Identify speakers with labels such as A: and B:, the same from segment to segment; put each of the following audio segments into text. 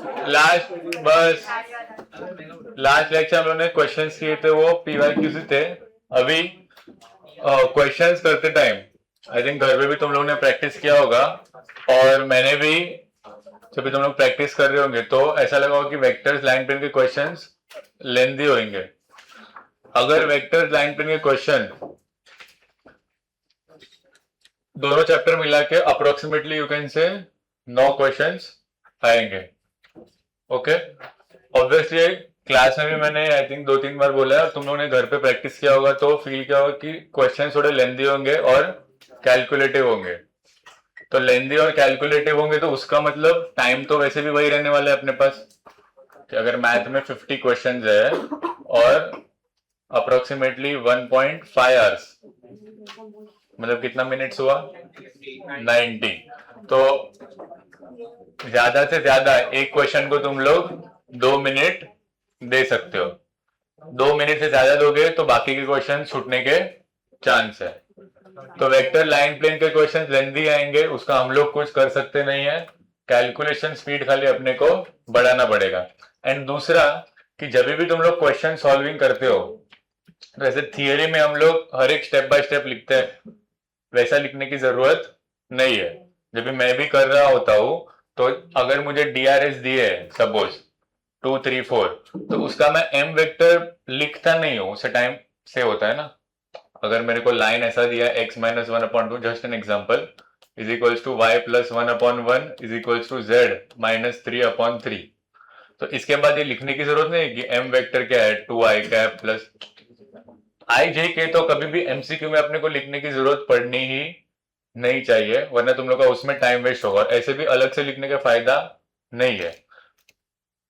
A: बस last lecture हम लोगों ने क्वेश्चंस किए थे, वो पीवाईक्यू से थे। अभी क्वेश्चंस करते टाइम आई थिंक घर पे भी तुम लोगों ने प्रैक्टिस किया होगा, और मैंने भी। जब भी तुम लोग प्रैक्टिस कर रहे होंगे तो ऐसा लगा होगा कि वेक्टर्स लाइन पेन के क्वेश्चंस लेंदी होंगे। अगर वेक्टर्स लाइन पेन के क्वेश्चन दोनों चैप्टर मिला के approximately you can say 9 questions आएंगे। ओके, ऑब्वियसली क्लास में भी मैंने आई थिंक 2-3 बार बोला है, तुम लोगों ने घर पे प्रैक्टिस किया होगा तो फील किया होगा कि क्वेश्चन थोड़े लेंदी होंगे और कैलकुलेटिव होंगे। तो लेंदी और कैलकुलेटिव होंगे तो उसका मतलब टाइम तो वैसे भी वही रहने वाला है अपने पास, कि अगर मैथ में 50 क्वेश्चन है और अप्रोक्सीमेटली 1.5 आवर्स, मतलब कितना मिनट्स हुआ 90। तो ज्यादा से ज्यादा एक क्वेश्चन को तुम लोग 2 मिनट दे सकते हो। 2 मिनट से ज्यादा दोगे तो बाकी के क्वेश्चन छूटने के चांस है। तो वेक्टर लाइन प्लेन के क्वेश्चन लेंदी आएंगे, उसका हम लोग कुछ कर सकते नहीं है। कैलकुलेशन स्पीड खाली अपने को बढ़ाना पड़ेगा। एंड दूसरा कि जब भी तुम लोग क्वेश्चन सॉल्विंग करते हो, वैसे थियरी में हम लोग हर एक स्टेप बाय स्टेप लिखते हैं, वैसा लिखने की जरूरत नहीं है। जब भी मैं भी कर रहा होता हूँ तो अगर मुझे डीआरएस दिए सपोज 2, 3, 4, तो उसका मैं एम वेक्टर लिखता नहीं हूँ, उससे टाइम से होता है ना। अगर मेरे को लाइन ऐसा दिया x-1/2, just an example, is equals to y+1/1 is equals to z-3/3। तो इसके बाद ये लिखने की जरूरत नहीं है कि एम वेक्टर क्या है 2i कैप प्लस आई जे के। तो कभी भी एमसीक्यू में अपने को लिखने की जरूरत पड़नी ही नहीं चाहिए, वरना तुम लोग का उसमें टाइम वेस्ट होगा। ऐसे भी अलग से लिखने का फायदा नहीं है।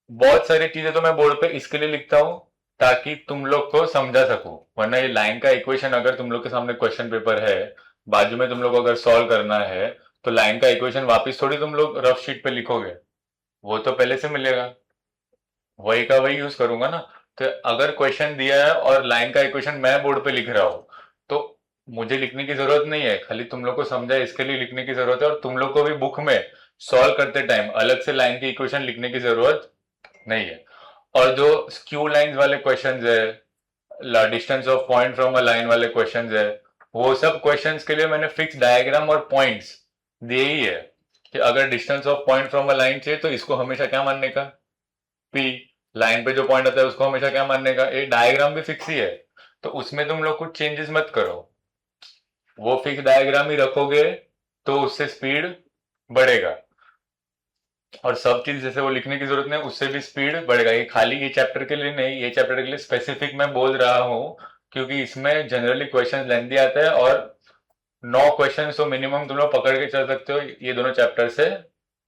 A: बहुत सारी चीजें तो मैं बोर्ड पे इसके लिए लिखता हूँ ताकि तुम लोग को समझा सकूं, वरना ये लाइन का इक्वेशन अगर तुम लोग के सामने क्वेश्चन पेपर है, बाजू में तुम लोग को अगर सॉल्व करना है, तो लाइन का इक्वेशन वापस थोड़ी तुम लोग रफ शीट पे लिखोगे, वो तो पहले से मिलेगा, वही का वही यूज करूंगा ना। तो अगर क्वेश्चन दिया है और लाइन का इक्वेशन मैं बोर्ड पे लिख रहा हूं, तो मुझे लिखने की जरूरत नहीं है, खाली तुम लोग को समझा इसके लिए लिखने की जरूरत है। और तुम लोग को भी बुक में सॉल्व करते टाइम अलग से लाइन की इक्वेशन लिखने की जरूरत नहीं है। और जो स्क्यू लाइन वाले क्वेश्चन है, distance of point from a line वाले क्वेश्चन है, वो सब क्वेश्चंस के लिए मैंने फिक्स डायग्राम और पॉइंट्स दिए ही है कि अगर distance of point from a line चाहिए तो इसको हमेशा क्या मानने का, पी। लाइन पे जो पॉइंट आता है उसको हमेशा क्या मानने का, एक डायग्राम भी फिक्स ही है। तो उसमें तुम लोग कुछ चेंजेस मत करो, वो फिक्स डायग्राम ही रखोगे तो उससे स्पीड बढ़ेगा। और सब चीज जैसे वो लिखने की जरूरत नहीं, उससे भी स्पीड बढ़ेगा। ये खाली ये चैप्टर के लिए नहीं, ये चैप्टर के लिए स्पेसिफिक मैं बोल रहा हूँ, क्योंकि इसमें जनरली क्वेश्चन लेंथी आता है और 9 क्वेश्चन तो मिनिमम तुम लोग पकड़ के चल सकते हो, ये दोनों चैप्टर से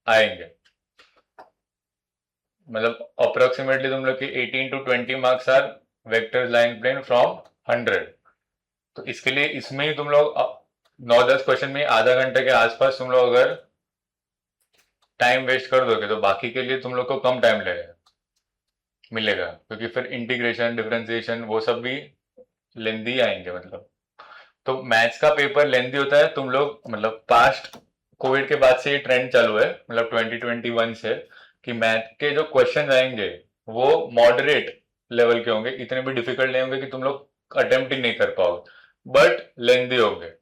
A: आएंगे। मतलब अप्रोक्सीमेटली तुम लोग की 18 to 20 marks are vector line plane from 100। तो इसके लिए इसमें ही तुम लोग 9-10 क्वेश्चन में आधा घंटे के आसपास तुम लोग अगर टाइम वेस्ट कर दोगे तो बाकी के लिए तुम लोग को कम टाइम लगेगा मिलेगा, क्योंकि फिर इंटीग्रेशन डिफरेंशिएशन वो सब भी लेंदी आएंगे। मतलब तो मैथ्स का पेपर लेंदी होता है। तुम लोग मतलब पास्ट कोविड के बाद से ये ट्रेंड चालू है, मतलब 2021 से, कि मैथ के जो क्वेश्चन आएंगे वो मॉडरेट लेवल के होंगे, इतने भी डिफिकल्ट नहीं होंगे कि तुम लोग अटेम्प्ट ही नहीं कर पाओगे, बट लेंदी होंगे।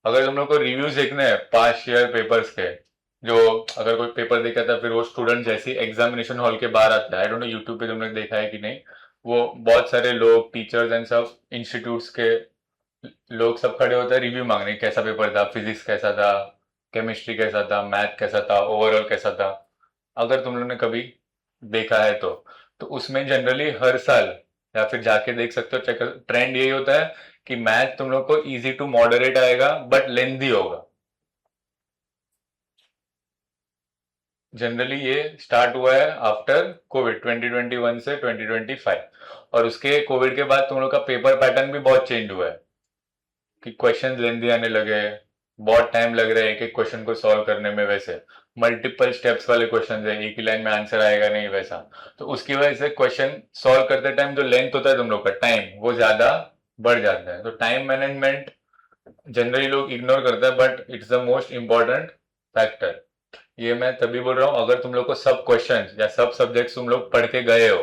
A: अगर तुम लोग को रिव्यूज देखने हैं पास्ट ईयर पेपर्स के, जो अगर कोई पेपर देखा था फिर वो स्टूडेंट जैसी एग्जामिनेशन हॉल के बाहर आता है, आई डोंट नो यूट्यूब पे तुमने देखा है कि नहीं, वो बहुत सारे लोग टीचर्स एंड सब इंस्टीट्यूट्स के लोग सब खड़े होते हैं रिव्यू मांगने, कैसा पेपर था, फिजिक्स कैसा था, केमिस्ट्री कैसा था, मैथ कैसा था, ओवरऑल कैसा था। अगर तुम लोगों ने कभी देखा है तो उसमें जनरली हर साल या फिर जाके देख सकते हो, ट्रेंड यही होता है कि मैथ तुम लोग को इजी टू मॉडरेट आएगा बट लेंदी होगा। जनरली ये स्टार्ट हुआ है आफ्टर कोविड 2021 से 2025, और उसके कोविड के बाद तुम लोग का पेपर पैटर्न भी बहुत चेंज हुआ है कि क्वेश्चन लेंदी आने लगे, बहुत टाइम लग रहा है एक एक क्वेश्चन को सॉल्व करने में। वैसे मल्टीपल स्टेप्स वाले क्वेश्चन है, एक ही लाइन में आंसर आएगा नहीं वैसा। तो उसकी वजह से क्वेश्चन सॉल्व करते टाइम जो लेंथ होता है तुम लोग का टाइम वो ज्यादा बढ़ जाता है। तो टाइम मैनेजमेंट जनरली लोग इग्नोर करते हैं, but it's the most important factor. ये मैं तभी बोल रहा हूँ अगर तुम लोग को सब क्वेश्चंस या सब सब्जेक्ट्स तुम लोग पढ़ के गए हो।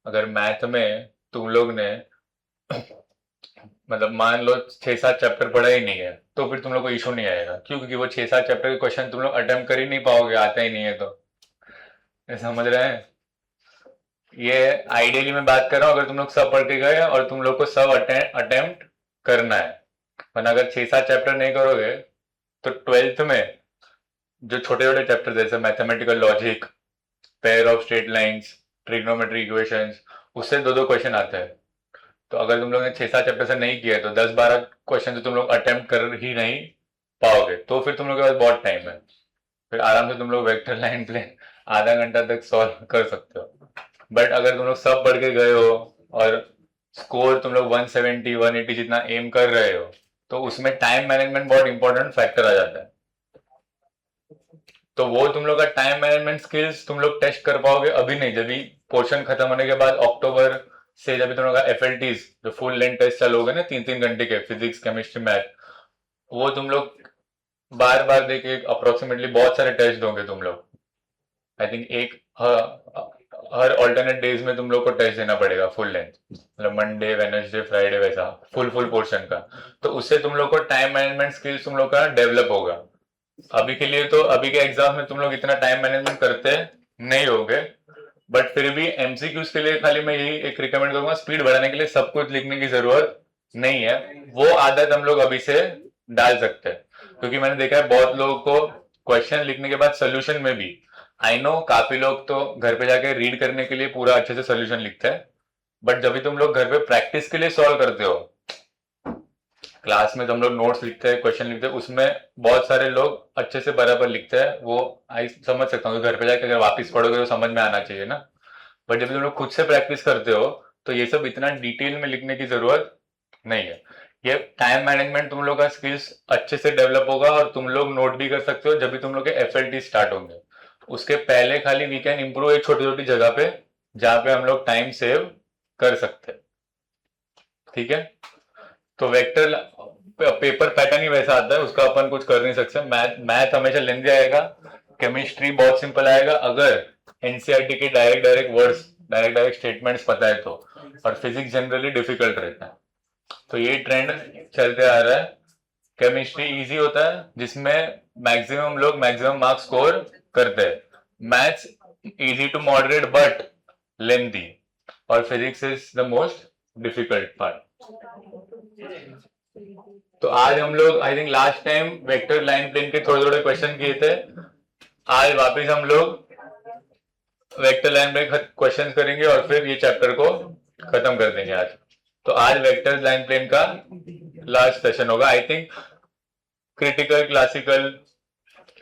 A: अगर मैथ में तुम लोग ने मतलब मान लो 6-7 चैप्टर पढ़ा ही नहीं है तो फिर तुम लोग को इशू नहीं आएगा। क्यों? क्योंकि वो 6-7 चैप्टर के क्वेश्चन तुम लोग अटेम्प्ट कर ही नहीं पाओगे, आता ही नहीं है तो। ये समझ रहे हैं? ये आइडियली मैं बात कर रहा हूँ अगर तुम लोग सब पढ़ के गए और तुम लोग को सब अटेम्प्ट करना है। वरना अगर 6-7 चैप्टर नहीं करोगे तो 12th में जो छोटे छोटे चैप्टर जैसे mathematical logic, pair of straight lines, trigonometry equations, उससे 2-2 क्वेश्चन आते हैं। तो अगर तुम लोग ने 6-7 चैप्टर से नहीं किया तो 10-12 क्वेश्चन तो तुम लोग अटेम्प्ट कर ही नहीं पाओगे। तो फिर तुम लोग के पास बहुत टाइम है, फिर आराम से तुम लोग वेक्टर लाइन प्लेन आधा घंटा तक सॉल्व कर सकते हो। बट अगर तुम लोग सब पढ़ के गए हो और स्कोर तुम लोग 170 180 जितना एम कर रहे हो तो उसमें टाइम मैनेजमेंट बहुत इंपॉर्टेंट फैक्टर आ जाता है। तो वो तुम लोग का टाइम मैनेजमेंट स्किल्स तुम लोग टेस्ट कर पाओगे अभी नहीं, जब भी पोर्शन खत्म होने के बाद अक्टूबर से जब भी तुम लोग का एफएलटीज जो फुल लेंथ टेस्ट चालू हो गए ना 3-3 घंटे के, फिजिक्स केमिस्ट्री मैथ, वो तुम लोग बार बार देके अप्रोक्सीमेटली बहुत सारे टेस्ट दोगे तुम लोग। आई थिंक एक हर ऑल्टरनेट डेज में तुम लोग को टेस्ट देना पड़ेगा फुल लेंथ, मतलब मंडे वेडनेसडे फ्राइडे वैसा फुल पोर्शन का। तो उससे तुम लोग को टाइम मैनेजमेंट स्किल्स तुम लोग का डेवलप होगा। अभी के लिए तो अभी के एग्जाम में तुम लोग इतना टाइम मैनेजमेंट करते नहीं होगे, बट फिर भी एमसीक्यूज के लिए खाली मैं यही एक रिकमेंड करूंगा, स्पीड बढ़ाने के लिए सब कुछ लिखने की जरूरत नहीं है। वो आदत हम लोग अभी से डाल सकते हैं, क्योंकि मैंने देखा है बहुत लोगों को क्वेश्चन लिखने के बाद सोल्यूशन में भी, आई नो काफी लोग तो घर पे जाके रीड करने के लिए पूरा अच्छे से सोल्यूशन लिखते हैं, बट जब भी तुम लोग घर पे प्रैक्टिस के लिए सॉल्व करते हो, क्लास में तुम लोग नोट्स लिखते हैं क्वेश्चन लिखते हैं उसमें बहुत सारे लोग अच्छे से बराबर लिखते हैं, वो आई समझ सकता हूँ घर पे जाके अगर वापस पढ़ोगे तो समझ में आना चाहिए ना। बट जब तुम लोग खुद से प्रैक्टिस करते हो तो ये सब इतना डिटेल में लिखने की जरूरत नहीं है। ये टाइम मैनेजमेंट तुम लोग का स्किल्स अच्छे से डेवलप होगा और तुम लोग नोट भी कर सकते हो जब भी तुम लोग के एफएलटी स्टार्ट होंगे। उसके पहले खाली वी कैन इम्प्रूव एक छोटी छोटी जगह पे जहां पे हम लोग टाइम सेव कर सकते हैं। ठीक है? तो वेक्टर पेपर पैटर्न ही वैसा आता है, उसका अपन कुछ कर नहीं सकते। मैथ मैथ हमेशा लेंदी आएगा, केमिस्ट्री बहुत सिंपल आएगा अगर एनसीईआरटी के direct direct words direct direct statements पता है तो, और फिजिक्स जनरली डिफिकल्ट रहता है। तो ये ट्रेंड चलते आ रहा है। केमिस्ट्री इजी होता है जिसमें मैक्सिमम लोग मैक्सिमम मार्क्स स्कोर करते हैं। Maths easy to moderate but lengthy, और physics is the most difficult part. तो आज हम लोग I think last time vector line plane के थोड़े थोड़े क्वेश्चन किए थे, आज वापस हम लोग वेक्टर लाइन प्लेन क्वेश्चन करेंगे और फिर ये चैप्टर को खत्म कर देंगे आज। तो आज वेक्टर लाइन प्लेन का लास्ट सेशन होगा। आई थिंक क्रिटिकल क्लासिकल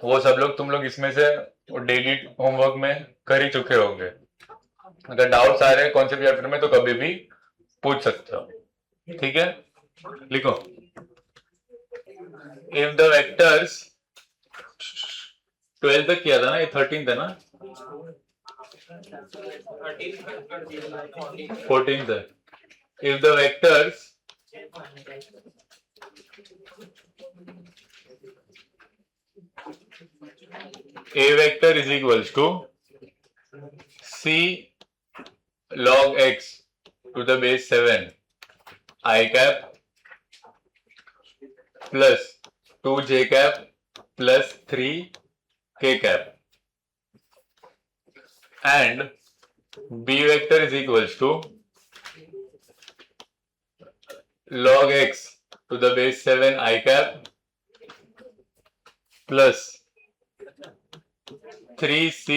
A: वो सब लोग तुम लोग इसमें से डेली होमवर्क में कर ही चुके होंगे। अगर डाउट्स आ रहे हैं कौन से भी चैप्टर में तो कभी भी पूछ सकते हो। ठीक है? लिखो, इफ द वेक्टर्स 12 तक किया था ना, ये 13 है ना, 14 है। If the vectors A vector is equals to C log x to the base 7 I cap plus 2 j cap plus 3 k cap, and B vector is equals to log x to the base 7 I cap plus 3c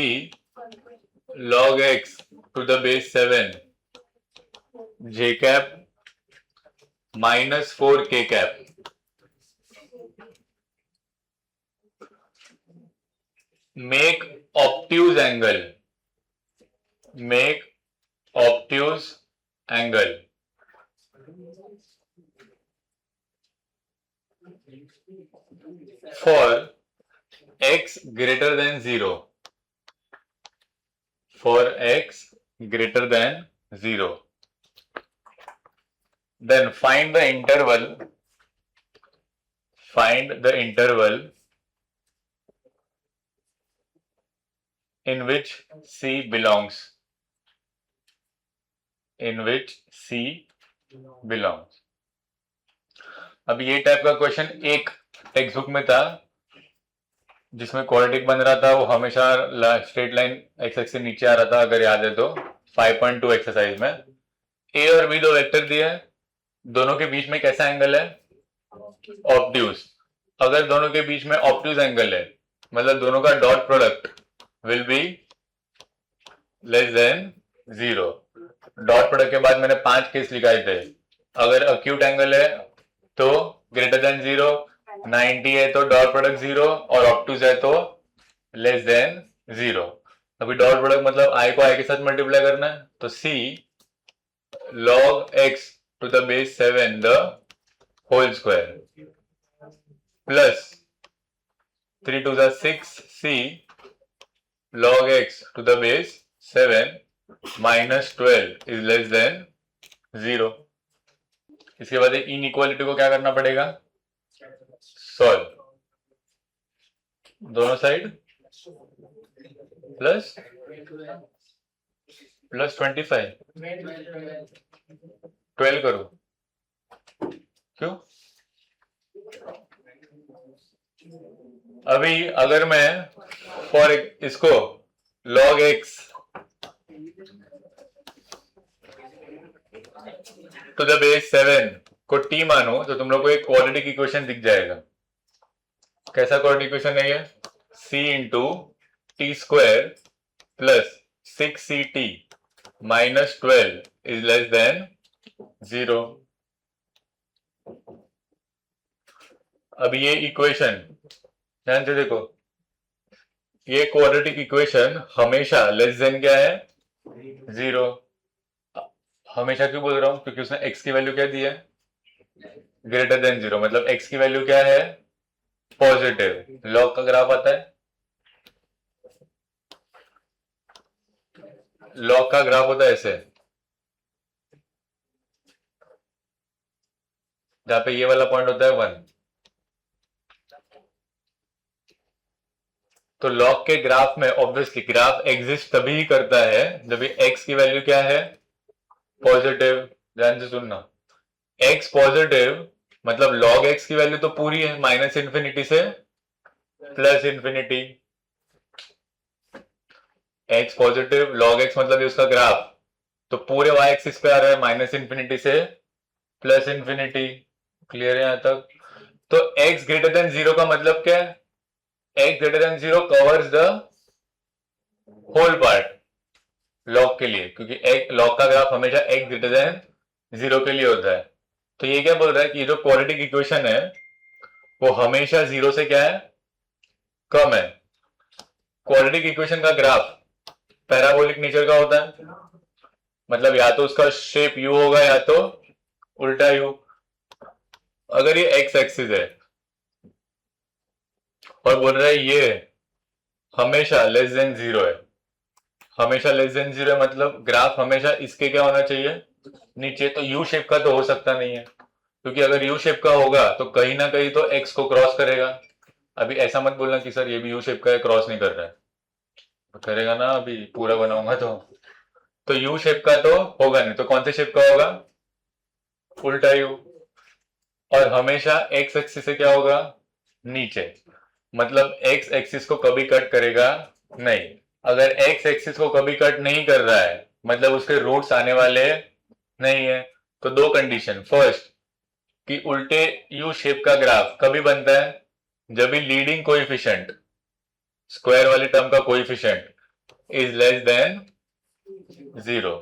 A: log x to the base 7 j cap minus 4 k cap. Make obtuse angle. Make obtuse angle. For x greater than 0. For x greater than 0. Then find the interval. Find the interval in which C belongs. In which C belongs. अब ये type का question एक text book में था जिसमें quadratic बन रहा था, वो हमेशा स्ट्रेट लाइन एक्स एक्सिस से नीचे आ रहा था, अगर याद है तो 5.2 एक्सरसाइज में ए और बी दो वेक्टर दिए हैं, दोनों के बीच में कैसा एंगल है, ऑब्ट्यूज। अगर दोनों के बीच में ऑब्ट्यूज एंगल है मतलब दोनों का dot product will be less than 0। Dot product के बाद मैंने 5 केस लिखाए थे। अगर अक्यूट एंगल है तो ग्रेटर देन 0, 90 है तो डॉट प्रोडक्ट 0 और ऑब्ट्यूज है तो लेस देन 0। अभी डॉट प्रोडक्ट मतलब आई को आई के साथ मल्टीप्लाई करना है, तो c log x to the base 7 the whole square plus 3 to the 6 c log x to the base 7 minus 12 is less than 0। इसके बाद इनइक्वालिटी को क्या करना पड़ेगा, सॉल्व। दोनों साइड प्लस 25 12 करो, क्यों? अभी अगर मैं फॉर इसको log x to the base 7 को t मानो तो तुम लोग को एक क्वाड्रेटिक इक्वेशन दिख जाएगा। कैसा क्वाड्रेटिक इक्वेशन है ये, c into T square plus 6ct minus 12 is less than 0। अब ये इक्वेशन ध्यान से देखो, ये क्वाड्रेटिक इक्वेशन हमेशा लेस देन क्या है, 0। हमेशा क्यों बोल रहा हूं, क्योंकि उसने x की वैल्यू क्या दी है, ग्रेटर देन 0, मतलब x की वैल्यू क्या है, पॉजिटिव। लॉग का ग्राफ आता है, लॉग का ग्राफ होता है ऐसे, जहां पे ये वाला पॉइंट होता है 1। तो लॉग के ग्राफ में ऑब्वियसली ग्राफ एग्जिस्ट तभी ही करता है जब ये x की वैल्यू क्या है, पॉजिटिव। ध्यान से सुनना, x पॉजिटिव मतलब log x की वैल्यू तो पूरी है, माइनस इंफिनिटी से plus infinity. x positive log x मतलब ये उसका ग्राफ, तो पूरे y एक्सिस पे आ रहा है माइनस इंफिनिटी से प्लस इंफिनिटी। क्लियर है यहां तक? तो x ग्रेटर देन 0 का मतलब क्या है, x greater than 0 covers the whole part log के लिए, क्योंकि लॉग का ग्राफ हमेशा x ग्रेटर देन 0 के लिए होता है। तो ये क्या बोल रहा है कि ये जो क्वाड्रेटिक इक्वेशन है वो हमेशा 0 से क्या है, कम है। क्वाड्रेटिक इक्वेशन का ग्राफ पैराबोलिक नेचर का होता है, मतलब या तो उसका शेप u होगा या तो उल्टा u। अगर ये x एक्सिस है और बोल रहा है ये हमेशा लेस देन 0 है, हमेशा लेस देन 0 है मतलब ग्राफ हमेशा इसके क्या होना चाहिए, नीचे। तो यू शेप का तो हो सकता नहीं है, क्योंकि अगर यू शेप का होगा तो कहीं ना कहीं तो एक्स को क्रॉस करेगा। अभी ऐसा मत बोलना कि सर ये भी यू शेप का है, क्रॉस नहीं कर रहा है, तो करेगा ना, अभी पूरा बनाऊंगा तो यू शेप का तो होगा नहीं, तो कौन से शेप का होगा, उल्टा यू। और हमेशा एक्स एक्सिस से क्या होगा, नीचे, मतलब एक्स एक्सिस को कभी कट करेगा नहीं। अगर एक्स एक्सिस को कभी कट नहीं कर रहा है मतलब उसके रूट्स आने वाले नहीं है। तो दो कंडीशन, फर्स्ट कि उल्टे यू शेप का ग्राफ कभी बनता है, जब भी लीडिंग कोएफिशिएंट, स्क्वायर वाली टर्म का कोएफिशिएंट इज लेस देन 0।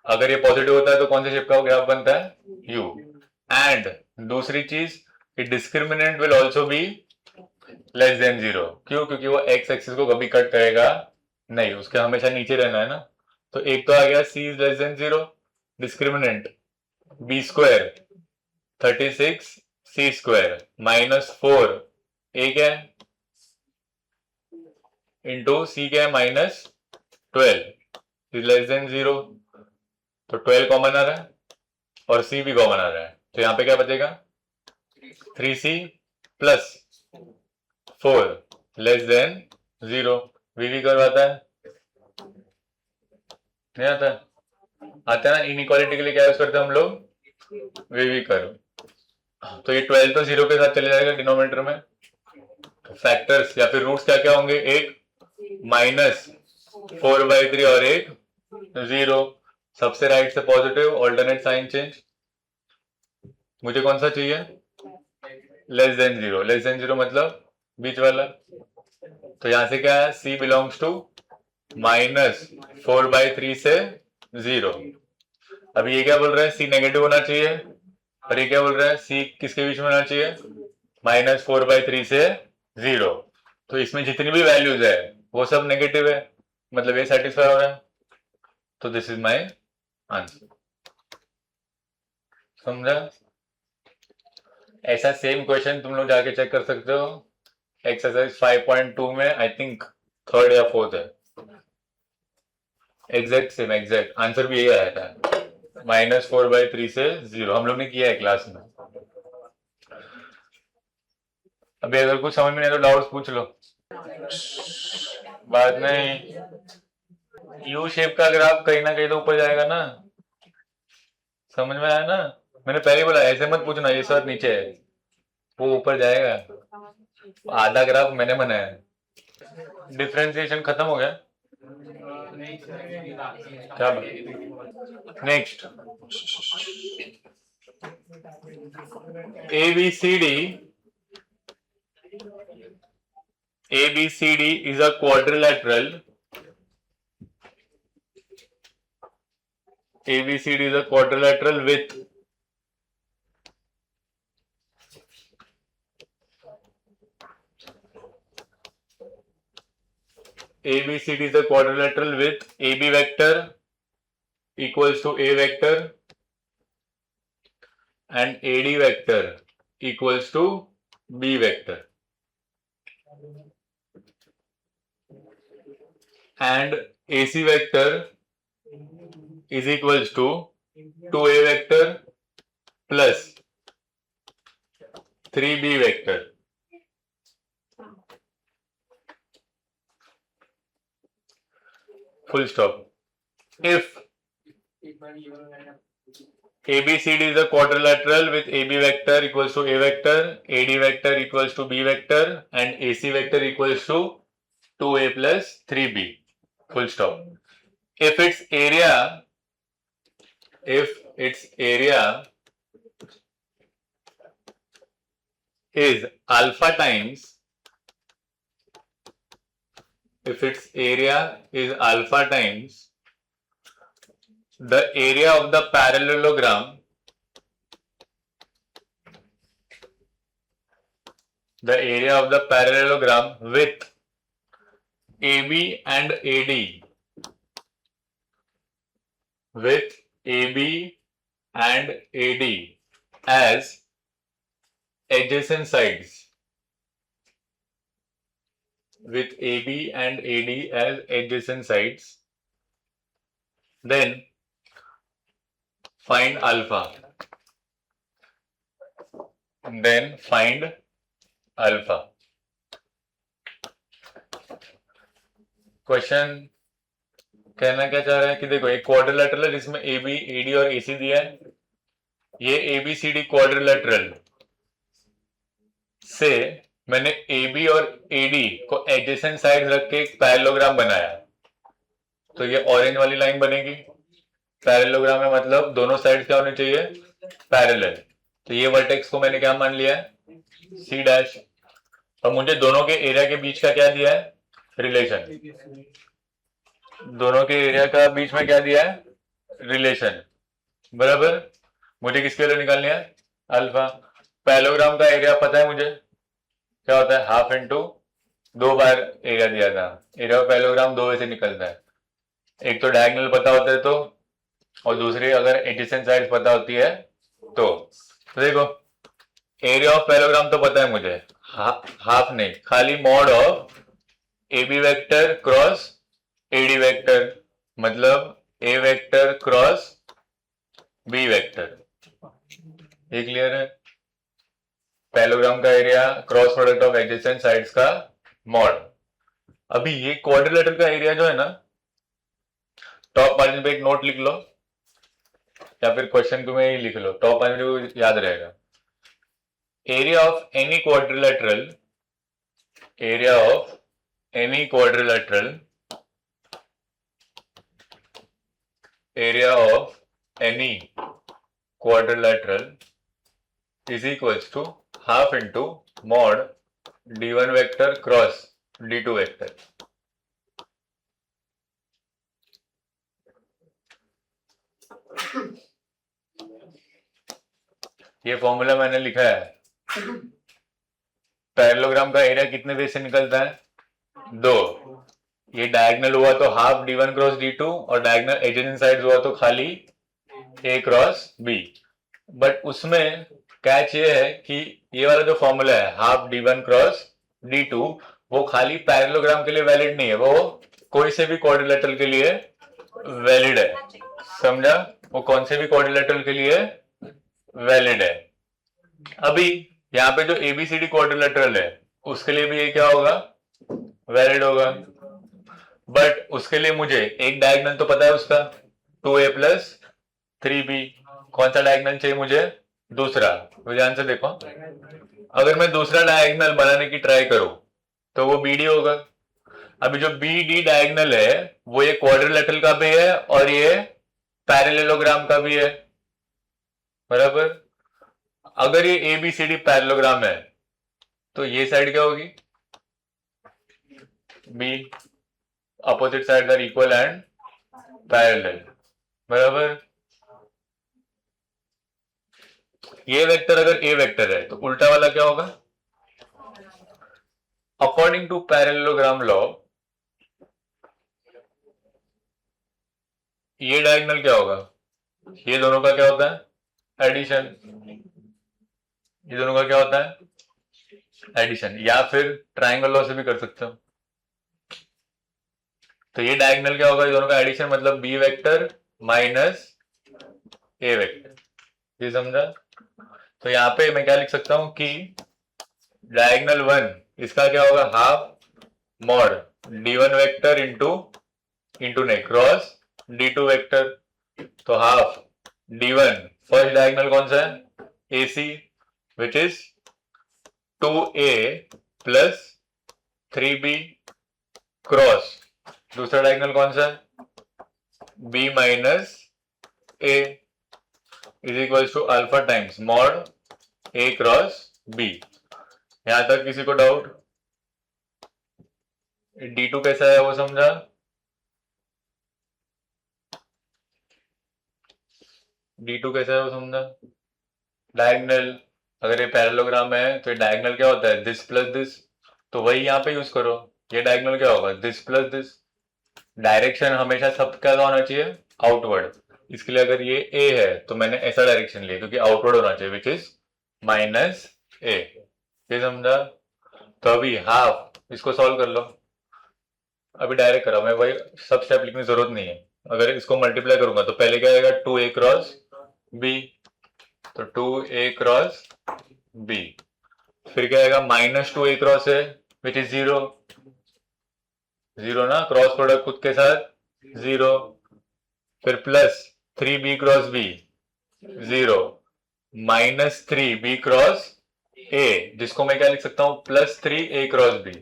A: अगर ये पॉजिटिव होता है तो कौन से शेप का ग्राफ बनता है, यू। एंड दूसरी चीज कि discriminant will also be less than 0। क्यों? क्योंकि वो एक्स एक्सिस को कभी कट करेगा नहीं, उसके हमेशा नीचे रहना है ना। तो एक तो आ गया c is less than 0, discriminant b square 36 c square minus 4 a क्या है इंटू c क्या है माइनस 12 इज लेस देन 0। तो 12 कॉमन आ रहा है और c भी कॉमन आ रहा है, तो यहां पे क्या बचेगा, 3c plus 4 less than 0। We करवाता है नहीं आता है? आता है ना, इनइक्वालिटी के लिए क्या यूज करते हैं हम लोग, वी करो। तो ये 12 तो 0 के साथ चले जाएगा डिनोमिनेटर में। फैक्टर्स या फिर रूट्स क्या क्या होंगे, एक -4/3 और एक 0। सबसे राइट से पॉजिटिव, ऑल्टरनेट साइन चेंज। मुझे कौन सा चाहिए, <0 लेस देन जीरो मतलब बीच वाला। तो यहां से क्या है, C बिलोंग्स टू -4/3 से 0। अब ये क्या बोल रहा है, C नेगेटिव होना चाहिए, और ये क्या बोल रहा है, C किसके बीच में होना चाहिए, -4/3 से 0। तो इसमें जितनी भी वैल्यूज है वो सब नेगेटिव है, मतलब ये सेटिस्फाई हो रहा है। तो दिस इज माई आंसर। समझा? ऐसा सेम क्वेश्चन तुम लोग जाके चेक कर सकते हो एक्सरसाइज 5.2 में, आई थिंक थर्ड या फोर्थ है। एग्जैक्ट सेम एग्जैक्ट आंसर भी यही आया था, -4/3 से 0। हम लोग ने किया है क्लास में। अभी अगर कुछ समझ में नहीं तो डाउट्स पूछ लो। बाद में यू शेप का ग्राफ कहीं ना कहीं तो ऊपर जाएगा ना, समझ में आया ना? मैंने पहले ही बोला ऐसे मत पूछना, ये सब नीचे है, वो ऊपर जाएगा। आधा ग्राफ मैंने बनाया है। डिफरेंशिएशन खत्म हो गया क्या? Next, ABCD is a quadrilateral. ABCD is a quadrilateral with ABCD is a quadrilateral with AB vector equals to A vector and AD vector equals to B vector, and AC vector is equals to 2A vector plus 3B vector. Full stop. If ABCD is a quadrilateral with AB vector equals to A vector, AD vector equals to B vector, and AC vector equals to 2A plus 3B. Full stop. If its area is alpha times, if its area is alpha times the area of the parallelogram, with AB and AD, as adjacent sides, with AB and AD as adjacent sides, then find alpha. Question कहना क्या चाह रहा है कि देखो एक quadrilateral है जिसमें AB, AD और AC दिया है। ये ABCD क्वाड्रिलेटरल से मैंने AB और AD को एडजेसेंट साइड रख के एक पैरेललोग्राम बनाया, तो ये ऑरेंज वाली लाइन बनेगी। पैरेललोग्राम में मतलब दोनों साइड क्या होने चाहिए, पैरेलल। तो ये वर्टेक्स को मैंने क्या मान लिया है, C'। और मुझे दोनों के एरिया के बीच का क्या दिया है, रिलेशन। दोनों के एरिया का बीच में क्या दिया है, रिलेशन, बराबर। मुझे किसके लिए निकालनी है, अल्फा। पैरेललोग्राम का एरिया पता है मुझे क्या होता है, हाफ इंटू 2 बार एरिया दिया था। एरिया ऑफ पैरेललोग्राम 2 वे से निकलता है, एक तो डायगोनल पता होता है तो, और दूसरी अगर एडजेसेंट साइड पता होती है तो देखो एरिया ऑफ पैरेललोग्राम तो पता है मुझे, हाफ नहीं, खाली mod of AB vector cross AD vector, मतलब A vector cross B vector. ये क्लियर है? पैरेललोग्राम का area cross product of adjacent sides का मॉड। अभी ये क्वाड्रिलेटरल का एरिया जो है ना, टॉप मार्जिन पे एक नोट लिख लो या फिर क्वेश्चन को में ही लिख लो, टॉप मार्जिन को याद रहेगा। Area of any quadrilateral, area of any quadrilateral, area of any quadrilateral is equals to half into mod d1 vector cross d2 vector। ये फॉर्मूला मैंने लिखा है। पैरेललोग्राम का एरिया कितने बेस से निकलता है? 2। ये डायगोनल हुआ तो हाफ d1 क्रॉस d2 और डायगोनल एडजेसेंट साइड्स हुआ तो खाली a क्रॉस b। बट उसमें कैच ये है कि ये वाला जो फॉर्मूला है हाफ d1 क्रॉस d2 वो खाली पैरेललोग्राम के लिए वैलिड नहीं है, वो कोई से भी क्वाड्रिलेटरल के लिए वैलिड है। समझा? वो कौन से भी क्वाड्रिलेटरल के लिए वैलिड है। अभी यहाँ पे जो ABCD क्वाड्रिलेटरल है उसके लिए भी ये क्या होगा? वैलिड होगा। बट उसके लिए मुझे एक डायगोनल तो पता है उसका 2a प्लस 3b। कौन सा डायगोनल चाहिए मुझे? दूसरा। तो ध्यान से देखो, अगर मैं दूसरा डायगोनल बनाने की ट्राई करूं तो वो BD होगा। अभी जो BD डायगोनल है वो ये क्वाड्रिलेटरल का भी है और ये पैरेललोग्राम का भी है, बराबर। अगर ये ABCD पैरेललोग्राम है तो ये साइड क्या होगी? B। Opposite side are equal and parallel, बराबर। ये वेक्टर अगर A वेक्टर है तो उल्टा वाला क्या होगा? अकॉर्डिंग टू पैरेललोग्राम लॉ ये डायगोनल क्या होगा? ये दोनों का क्या होता है? एडिशन। ये दोनों का क्या होता है? एडिशन। या फिर ट्राइंगल लॉ से भी कर सकते हो। तो ये डायगोनल क्या होगा? ये दोनों का एडिशन, मतलब B vector minus A vector. ये समझा? तो यहाँ पे मैं क्या लिख सकता हूं कि डायगोनल 1 इसका क्या होगा? Half mod d1 vector into ने क्रॉस d2 वेक्टर। तो हाफ d1 फर्स्ट डायगोनल कौन सा है? AC which is 2a plus 3b cross दूसरा डायगोनल कौन सा है? b minus a is equal to alpha times mod a cross b। यहां तक किसी को डाउट? d2 कैसा है वो समझा? d2 कैसा है वो समझा? डायगोनल, अगर ये पैरेललोग्राम है तो ये डायगोनल क्या होता है? This plus this. तो वही यहाँ पे यूज करो। ये डायगोनल क्या होगा? This plus this. डायरेक्शन हमेशा सब क्या होना चाहिए? आउटवर्ड। इसके लिए अगर ये A है तो मैंने ऐसा डायरेक्शन लिया क्योंकि आउटवर्ड होना चाहिए विच इज माइनस A। ये समझा? तो अभी हाफ इसको सॉल्व कर लो। अभी डायरेक्ट करा, मैं वही सब स्टेप लिखने की जरूरत नहीं है। अगर इसको मल्टीप्लाई करूंगा तो पहले क्या आएगा? 2a cross b। तो 2a क्रॉस b। फिर क्या आएगा? माइनस 2a क्रॉस है विच इज 0। 0 ना, क्रॉस प्रोडक्ट खुद के साथ 0। फिर plus 3b cross b 0 minus 3b cross a, जिसको मैं क्या लिख सकता हूं? Plus 3a cross b।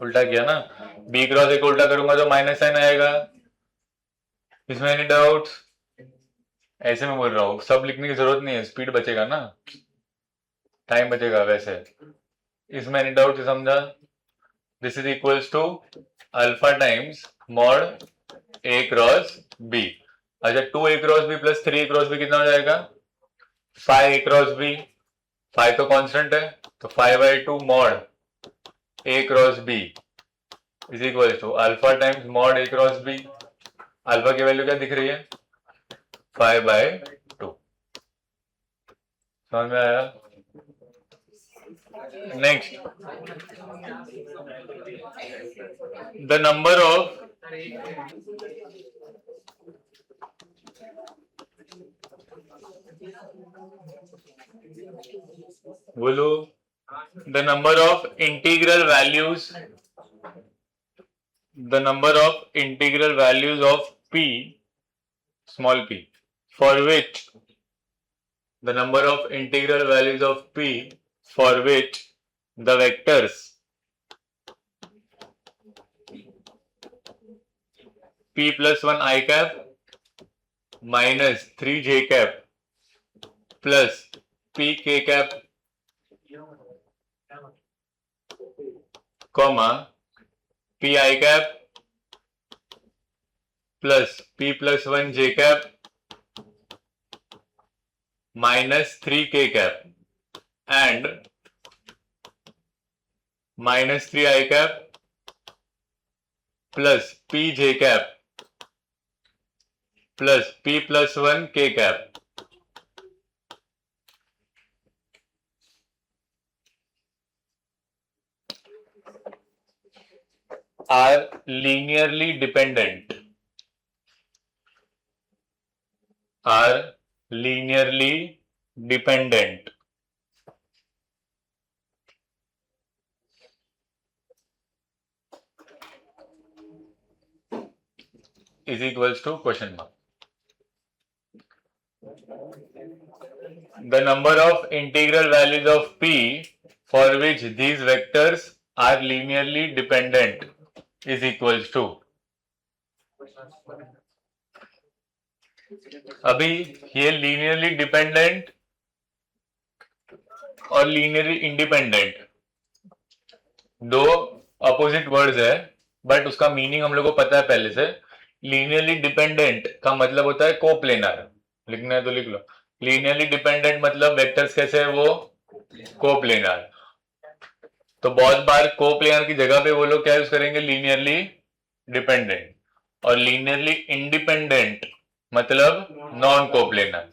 A: उल्टा किया ना, b क्रॉस a को उल्टा करूंगा तो माइनस साइन आएगा। इसमें एनी डाउट? ऐसे में बोल रहा हूं, सब लिखने की जरूरत नहीं है, स्पीड बचेगा ना, टाइम बचेगा वैसे। इसमें एनी डाउट समझा? This is equals to alpha times mod a cross b। अच्छा, 2a cross b plus 3a cross b कितना हो जाएगा? 5a cross b। 5 तो कांस्टेंट है तो 5/2 mod a cross b is equal to alpha times mod a cross b। Alpha की value क्या दिख रही है? 5/2। समझ में आया? नेक्स्ट, द नंबर ऑफ बोलो, the number of integral values the number of integral values of p, small p, for which the number of integral values of p for which the vectors p plus 1 I cap minus 3 j cap plus p k cap comma p I cap plus p plus 1 j cap minus 3 k cap and minus 3 I cap plus p j cap plus p plus 1 k cap are linearly dependent. Are linearly dependent. Is equals to question mark. The number of integral values of p for which these vectors are linearly dependent is equals to. अभी ये linearly dependent और linearly independent दो opposite words है, but उसका meaning हम लोग को पता है पहले से. लीनियरली डिपेंडेंट का मतलब होता है कोप्लेनर. लिखना है तो लिख लो. लीनियरली डिपेंडेंट मतलब वेक्टर्स कैसे है वो कोप्लेनर. तो बहुत बार कोप्लेनर की जगह पे वो लोग क्या यूज करेंगे लीनियरली डिपेंडेंट. और लीनियरली इंडिपेंडेंट मतलब नॉन कोप्लेनर.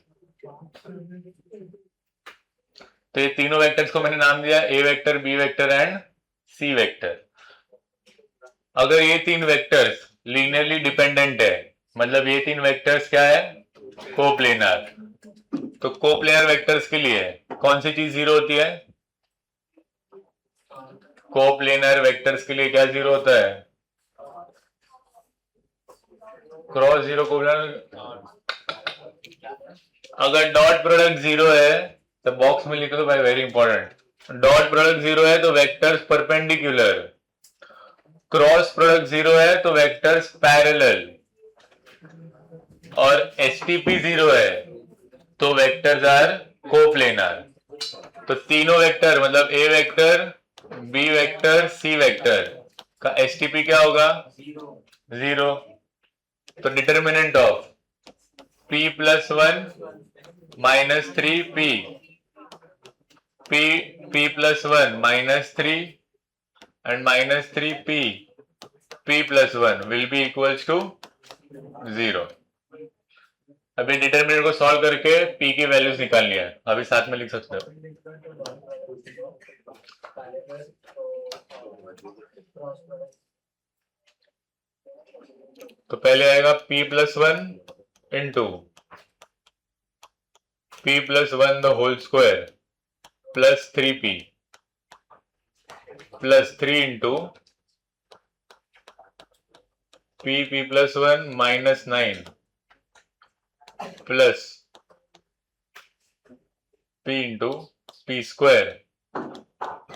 A: तो ये तीनों वेक्टर्स को मैंने नाम दिया A vector, B vector and C vector. अगर ये तीन वेक्टर्स लीनियरली डिपेंडेंट है मतलब ये तीन वेक्टर्स क्या है कोप्लेनर. तो कोप्लेनर वेक्टर्स के लिए कौन सी चीज जीरो होती है. कोप्लेनर वेक्टर्स के लिए क्या जीरो होता है क्रॉस जीरो कोप्लेनर. अगर डॉट प्रोडक्ट जीरो है तो बॉक्स में लिखो तो भाई very important. Dot product zero है तो vectors perpendicular. Cross product zero है तो वेक्टर्स पैरेलल. और एसटीपी जीरो है तो वेक्टर्स आर कोप्लेनर. तो तीनों वेक्टर मतलब ए vector, B vector, C vector का एसटीपी क्या होगा जीरो. तो determinant of p plus 1 minus 3p p plus 1 minus 3 and minus 3p p plus 1 will be equals to 0. अभी डिटर्मिनेंट को सॉल्व करके p की वैल्यूज निकालनी है. अभी साथ में लिख सकते हो. तो पहले आएगा p plus 1 into p plus 1 the whole square plus 3p plus 3 into p plus 1 minus 9 plus p into p square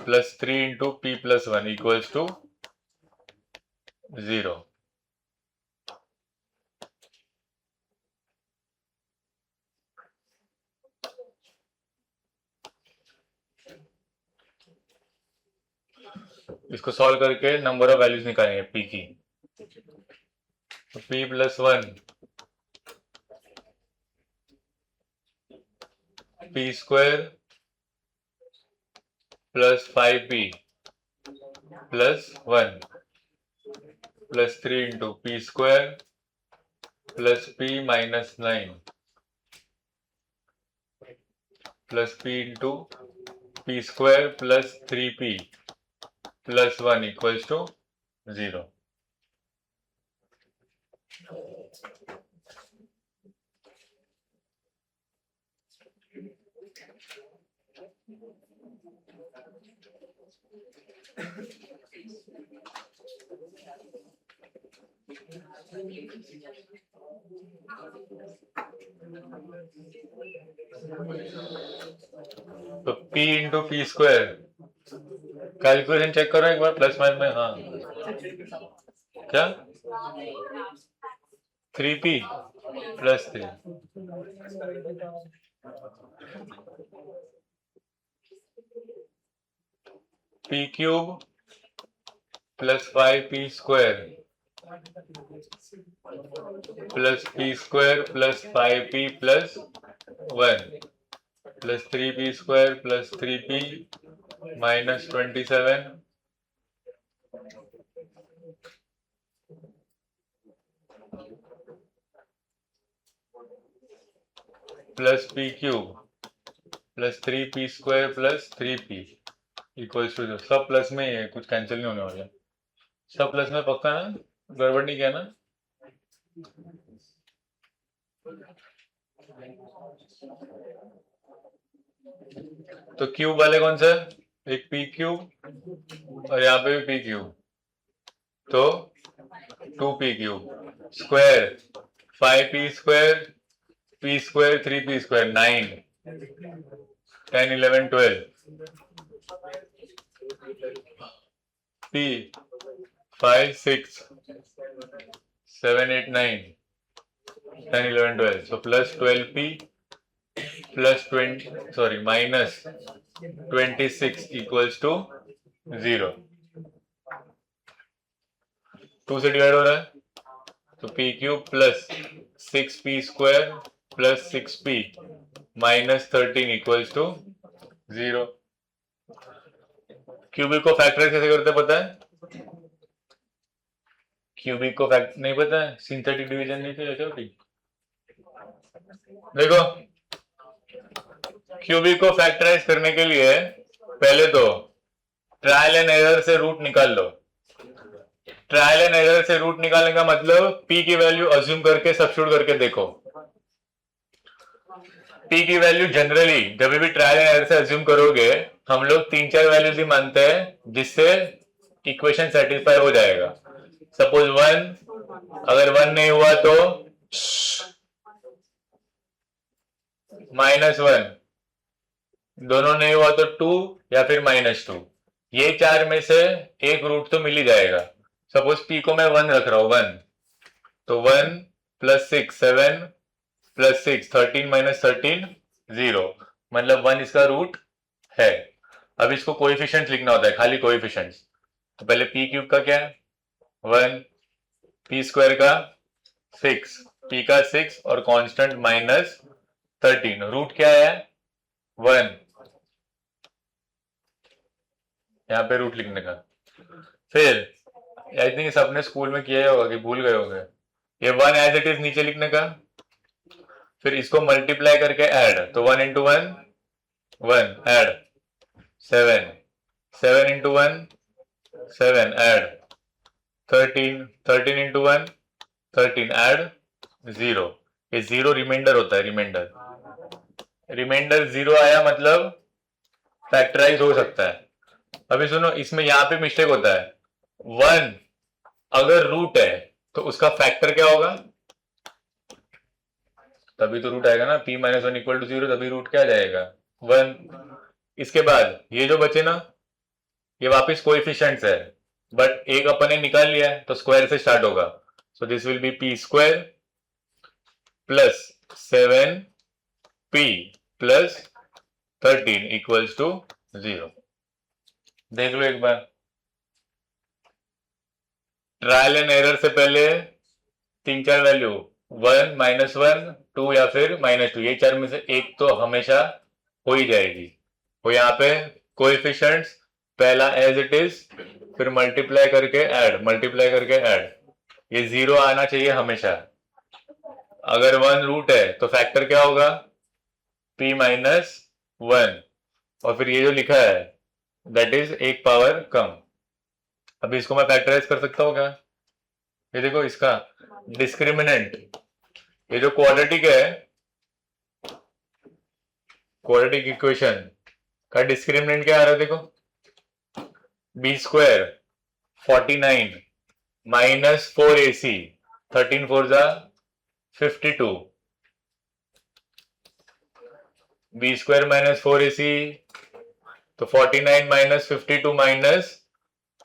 A: plus 3 into p plus 1 equals to 0. इसको सॉल्व करके नंबर ऑफ वैल्यूज निकालेंगे p की. तो p plus 1 p square plus 5p plus 1 plus 3 into p square plus p minus 9 plus p into p square plus 3p plus 1 equals to 0. तो P into p square, calculation check करो एक बार plus minus में। हाँ क्या 3P plus 3 P cube plus 5P square plus P square plus 5P plus 1 plus 3P square plus 3P minus 27 plus P cube plus 3P square plus 3P equals to, सब plus में ही है, कुछ cancel नहीं होने वाला। सब plus में पक्का ना, गड़बड़ नहीं किया ना? तो क्यूब वाले कौन सा? एक P क्यूब और यहाँ पे भी P क्यूब, तो 2P cube square 5P square P square 3P square 9 10 11 12 P 5 6 7 8 9 10 11 12, so plus 12P plus 20 minus 26 equals to 0। 2 से डिवाइड हो रहा है, तो P cube plus 6P square plus 6P minus 13 equals to 0। Cubic को factorize कैसे करते हैं पता है? क्यूबिक को फैक्ट नहीं पता है? सिंथेटिक डिवीजन नहीं थे क्या? देखो क्यूबिक को फैक्टराइज करने के लिए पहले तो ट्रायल एंड एरर से रूट निकाल लो। ट्रायल एंड एरर से रूट निकालने का मतलब P की वैल्यू अज्यूम करके सब्स्टिट्यूट करके देखो। P की वैल्यू जनरली जब भी ट्रायल एंड एरर से अज्यूम करोगे, हम लोग 3-4 वैल्यूज ही मानते हैं जिससे इक्वेशन सेटिस्फाई हो जाएगा। सपोज 1, अगर 1 नहीं हुआ तो -1, दोनों नहीं हुआ तो 2 या फिर -2। ये 4 में से एक रूट तो मिल ही जाएगा। सपोज P को मैं 1 रख रहा हूं, 1, तो 1 प्लस 6 7 प्लस 6 13 माइनस 13 0, मतलब 1 इसका रूट है। अब इसको कोएफिशिएंट्स लिखना होता है, खाली कोएफिशिएंट्स। तो पहले P क्यूब का क्या है 1, P स्क्वायर का 6, P का 6 और कांस्टेंट माइनस 13, रूट क्या है 1, यहाँ पे रूट लिखने का। फिर आई थिंक सबने स्कूल में किया होगा कि भूल गए होंगे, ये 1 एज इट इज नीचे लिखने का, फिर इसको मल्टीप्लाई करके ऐड, तो 1 into 1 1 add 7 7 into 1 7 add 13 13 into 1 13 add 0। ये 0 रिमाइंडर होता है, रिमाइंडर 0 आया मतलब फैक्टराइज हो सकता है। अभी सुनो, इसमें यहाँ पे मिस्टेक होता है, 1 अगर रूट है तो उसका फैक्टर क्या होगा, तभी तो रूट आएगा ना। P माइनस 1 इक्वल टू 0, तभी रूट क्या आ जाएगा 1। इसके बाद ये जो बचे ना, ये वापस कोएफिशिएंट्स है, बट एक अपन ने निकाल लिया है तो स्क्वायर से स्टार्ट होगा। So this will be P square plus 7P plus 13 equals to 0। देख लो एक बार, ट्रायल एंड एरर से पहले 3-4 वैल्यू 1 -1 2 या फिर -2, ये 4 में से एक तो हमेशा हो ही जाएगी। वो यहाँ पे कोएफिशिएंट्स पहला एज इट इज, फिर मल्टीप्लाई करके ऐड, ये 0 आना चाहिए हमेशा। अगर 1 रूट है तो फैक्टर क्या होगा P माइनस 1, और फिर ये जो लिखा है दैट इज एक पावर कम। अभी इसको मैं फैक्टराइज कर सकता हूँ क्या? ये देखो इसका डिस्क्रिमिनेंट, ये जो क्वाड्रेटिक है, क्वाड्रेटिक इक्वेशन का डिस्क्रिमिनेंट क्या आ रहा है देखो, B स्क्वायर 49 माइनस 4AC 13 4 जा 52, b स्क्वायर माइनस 4ac, तो 49 minus 52 minus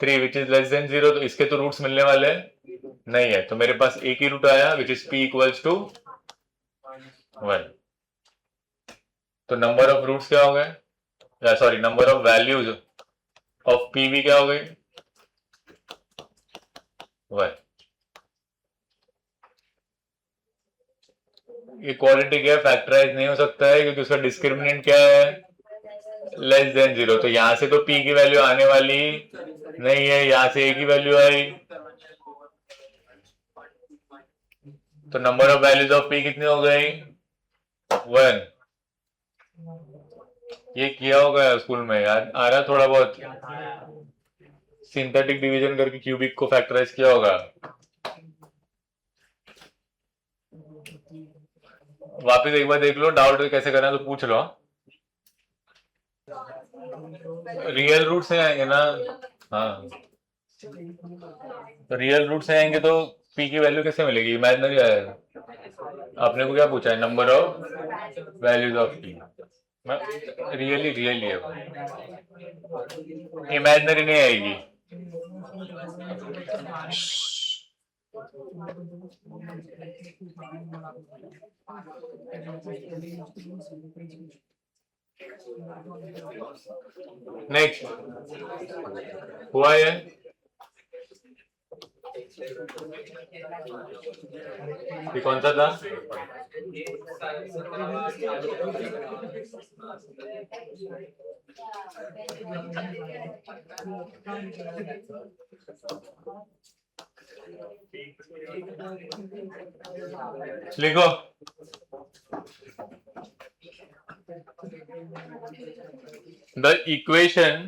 A: 3 which is less than 0, तो इसके तो रूट्स मिलने वाले नहीं है, तो मेरे पास एक ही रूट आया which is p equals to 1। तो नंबर ऑफ रूट्स क्या हो गए, या sorry number of values of p भी क्या हो गई 1। ये क्वालिटी क्या है, फैक्टराइज नहीं हो सकता है क्योंकि उसका डिस्क्रिमिनेंट क्या है लेस देन 0, तो यहां से तो p की वैल्यू आने वाली नहीं है, यहां से a की वैल्यू आई, तो number of values of p कितनी हो गई 1। ये किया होगा स्कूल में याद आ रहा थोड़ा बहुत, सिंथेटिक डिवीजन करके क्यूबिक को फैक्टराइज किया होगा। वापस एक बार देख लो, डाउट कैसे करना तो पूछ लो। रियल रूट से आएंगे ना, हाँ तो रियल रूट से आएंगे तो p की वैल्यू कैसे मिलेगी, इमेजिनरी आएगा। आपने को क्या पूछा है, number of values of p, really really है, इमेजिनरी नहीं आएगी। नेक्स्ट हुआ है, ये कौन सा था, लिखो the equation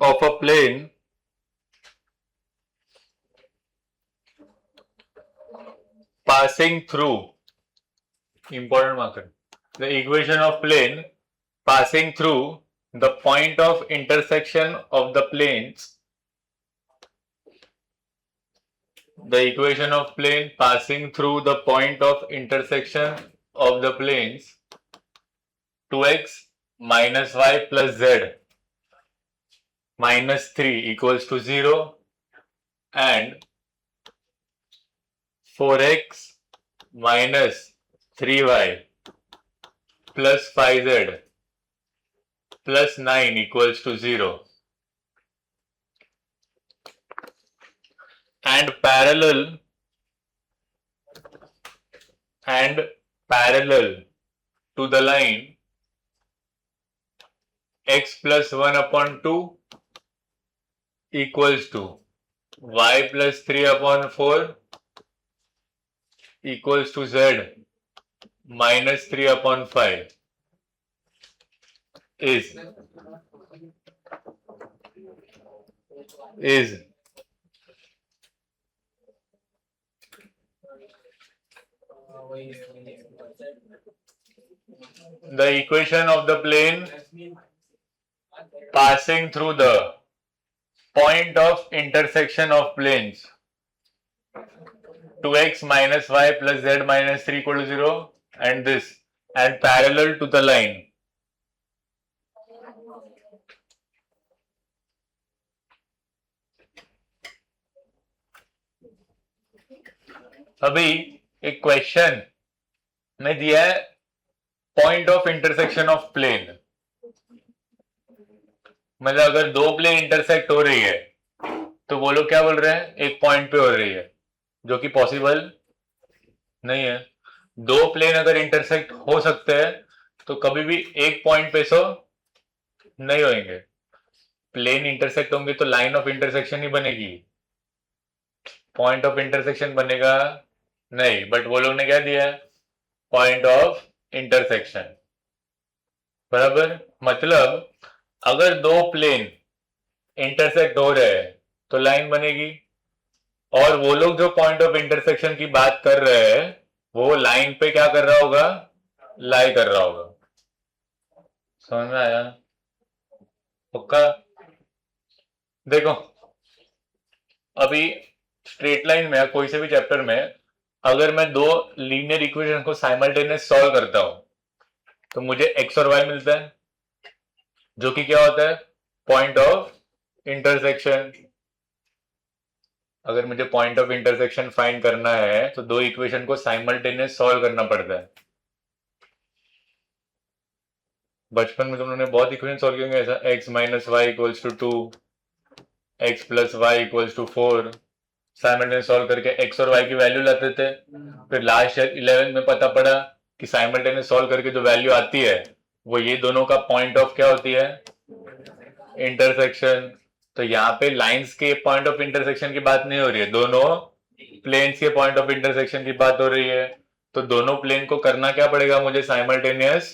A: of a plane passing through, important marker, the equation of plane passing through the point of intersection of the planes, the equation of plane passing through the point of intersection of the planes 2x minus y plus z minus 3 equals to 0 and 4x minus 3y plus 5z plus 9 equals to 0 and parallel to the line x plus 1 upon 2 equals to y plus 3 upon 4 equals to z minus 3 upon 5 is the equation of the plane passing through the point of intersection of planes 2x minus y plus z minus 3 equal to 0 and this and parallel to the line अभी एक question में दिया है point of intersection of plane, मतलब अगर दो plane intersect हो रही है तो वो लोग क्या बोल रहे हैं एक पॉइंट पे हो रही है, जो कि पॉसिबल नहीं है। दो प्लेन अगर इंटरसेक्ट हो सकते हैं तो कभी भी एक पॉइंट पे सो नहीं होंगे, प्लेन इंटरसेक्ट होंगे तो लाइन ऑफ इंटरसेक्शन ही बनेगी, पॉइंट ऑफ इंटरसेक्शन बनेगा नहीं, बट वो लोग ने क्या दिया है पॉइंट ऑफ इंटरसेक्शन, बराबर। मतलब अगर दो प्लेन इंटरसेक्ट हो रहे हैं तो लाइन बनेगी, और वो लोग जो पॉइंट ऑफ इंटरसेक्शन की बात कर रहे हैं वो लाइन पे क्या कर रहा होगा, लाई कर रहा होगा। समझ में आया? पक्का? देखो अभी स्ट्रेट लाइन में कोई से भी चैप्टर में अगर मैं दो लीनियर इक्वेशन को साइमल्टेनियस सॉल्व करता हूं तो मुझे एक्स और वाई मिलता है, जो कि क्या होता है, पॉइंट ऑफ इंटरसेक्शन। अगर मुझे पॉइंट ऑफ इंटरसेक्शन फाइंड करना है तो दो इक्वेशन को साइमल्टेनियस सॉल्व करना पड़ता है। बचपन में तुम लोगों ने बहुत इक्वेशन सॉल्व किए होंगे, ऐसा x minus y equals to 2, x plus y equals to 4। Simultaneous solve करके एक्स और वाई की वैल्यू लाते थे। फिर लास्ट ईयर 11 में पता पड़ा कि साइमल्टेनियस सॉल्व करके जो वैल्यू आती है वो ये दोनों का पॉइंट ऑफ क्या होती है, इंटरसेक्शन। तो यहाँ पे लाइंस के पॉइंट ऑफ इंटरसेक्शन की बात नहीं हो रही है, दोनों प्लेन्स के पॉइंट ऑफ इंटरसेक्शन की बात हो रही है। तो दोनों प्लेन को करना क्या पड़ेगा मुझे, simultaneous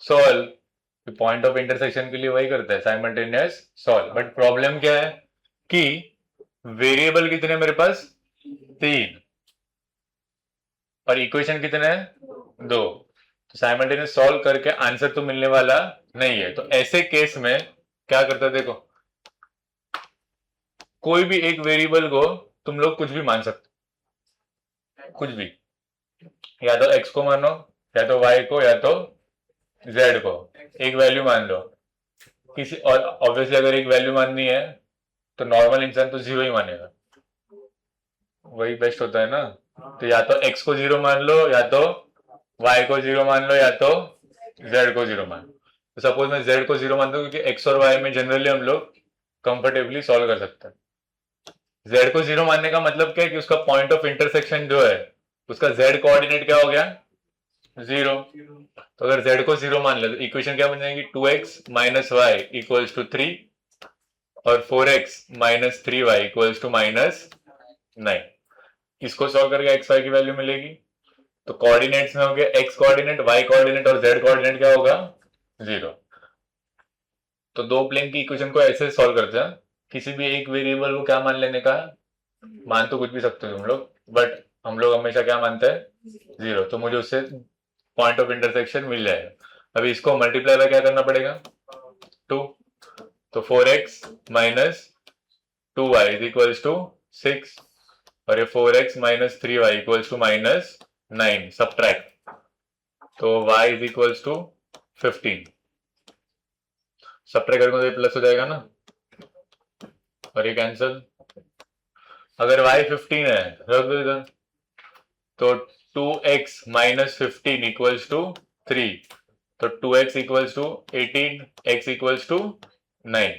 A: solve. Point of intersection के लिए वही करता है, साइमल्टेनियस सॉल्व। बट प्रॉब्लम क्या है कि वेरिएबल कितने मेरे पास, 3, और इक्वेशन कितने हैं, 2। तो साइमल्टेनियस सॉल्व करके आंसर तो मिलने वाला नहीं है। तो ऐसे केस में क्या करता है, देखो कोई भी एक वेरिएबल को तुम लोग कुछ भी मान सकते, कुछ भी, या तो x को मानो, या तो y को, या तो z को। एक वैल्यू मान लो किसी, और ऑब्वियसली अगर एक वैल्यू माननी है तो नॉर्मल इंसान तो 0 ही मानेगा, वही बेस्ट होता है ना। तो या तो x को 0 मान लो, या तो y को 0 मान लो, या तो z को 0 मान लो। तो सपोज मैं z को 0 मानता हूँ क्योंकि x और y में जनरली हम लोग कंफर्टेबली सॉल्व कर सकते हैं। z को 0 मानने का मतलब क्या है कि उसका पॉइंट ऑफ इंटरसेक्शन जो है उसका z कोऑर्डिनेट क्या हो गया, 0। तो अगर z को 0 मान ले तो इक्वेशन क्या बन जाएगी, 2x minus y equals to 3 और 4x minus 3y equals to -9। इसको सॉल्व करके x y की वैल्यू मिलेगी। तो कोऑर्डिनेट्स में हो गया x कोऑर्डिनेट, y कोऑर्डिनेट और z कोऑर्डिनेट क्या होगा, 0। तो दो प्लेन की इक्वेशन को ऐसे सॉल्व करते हैं, किसी भी एक वेरिएबल को क्या मान लेने का, मान तो कुछ भी सकते हो तुम लोग, बट हम लोग हमेशा क्या मानते हैं, 0। तो मुझे उससे पॉइंट ऑफ इंटरसेक्शन मिल जाएगा। अभी इसको मल्टीप्लाई में क्या करना पड़ेगा, 2। तो 4x minus 2y is equals to 6, और ये 4x minus 3y equals to -9। Subtract, तो y is equals to 15। Subtract करेंगे तो ये प्लस हो जाएगा ना, और ये कैंसिल। अगर y 15 है रख दो इधर, तो 2x माइनस 15 इक्वल्स टू 3। तो 2x equals to 18, x equals to 9।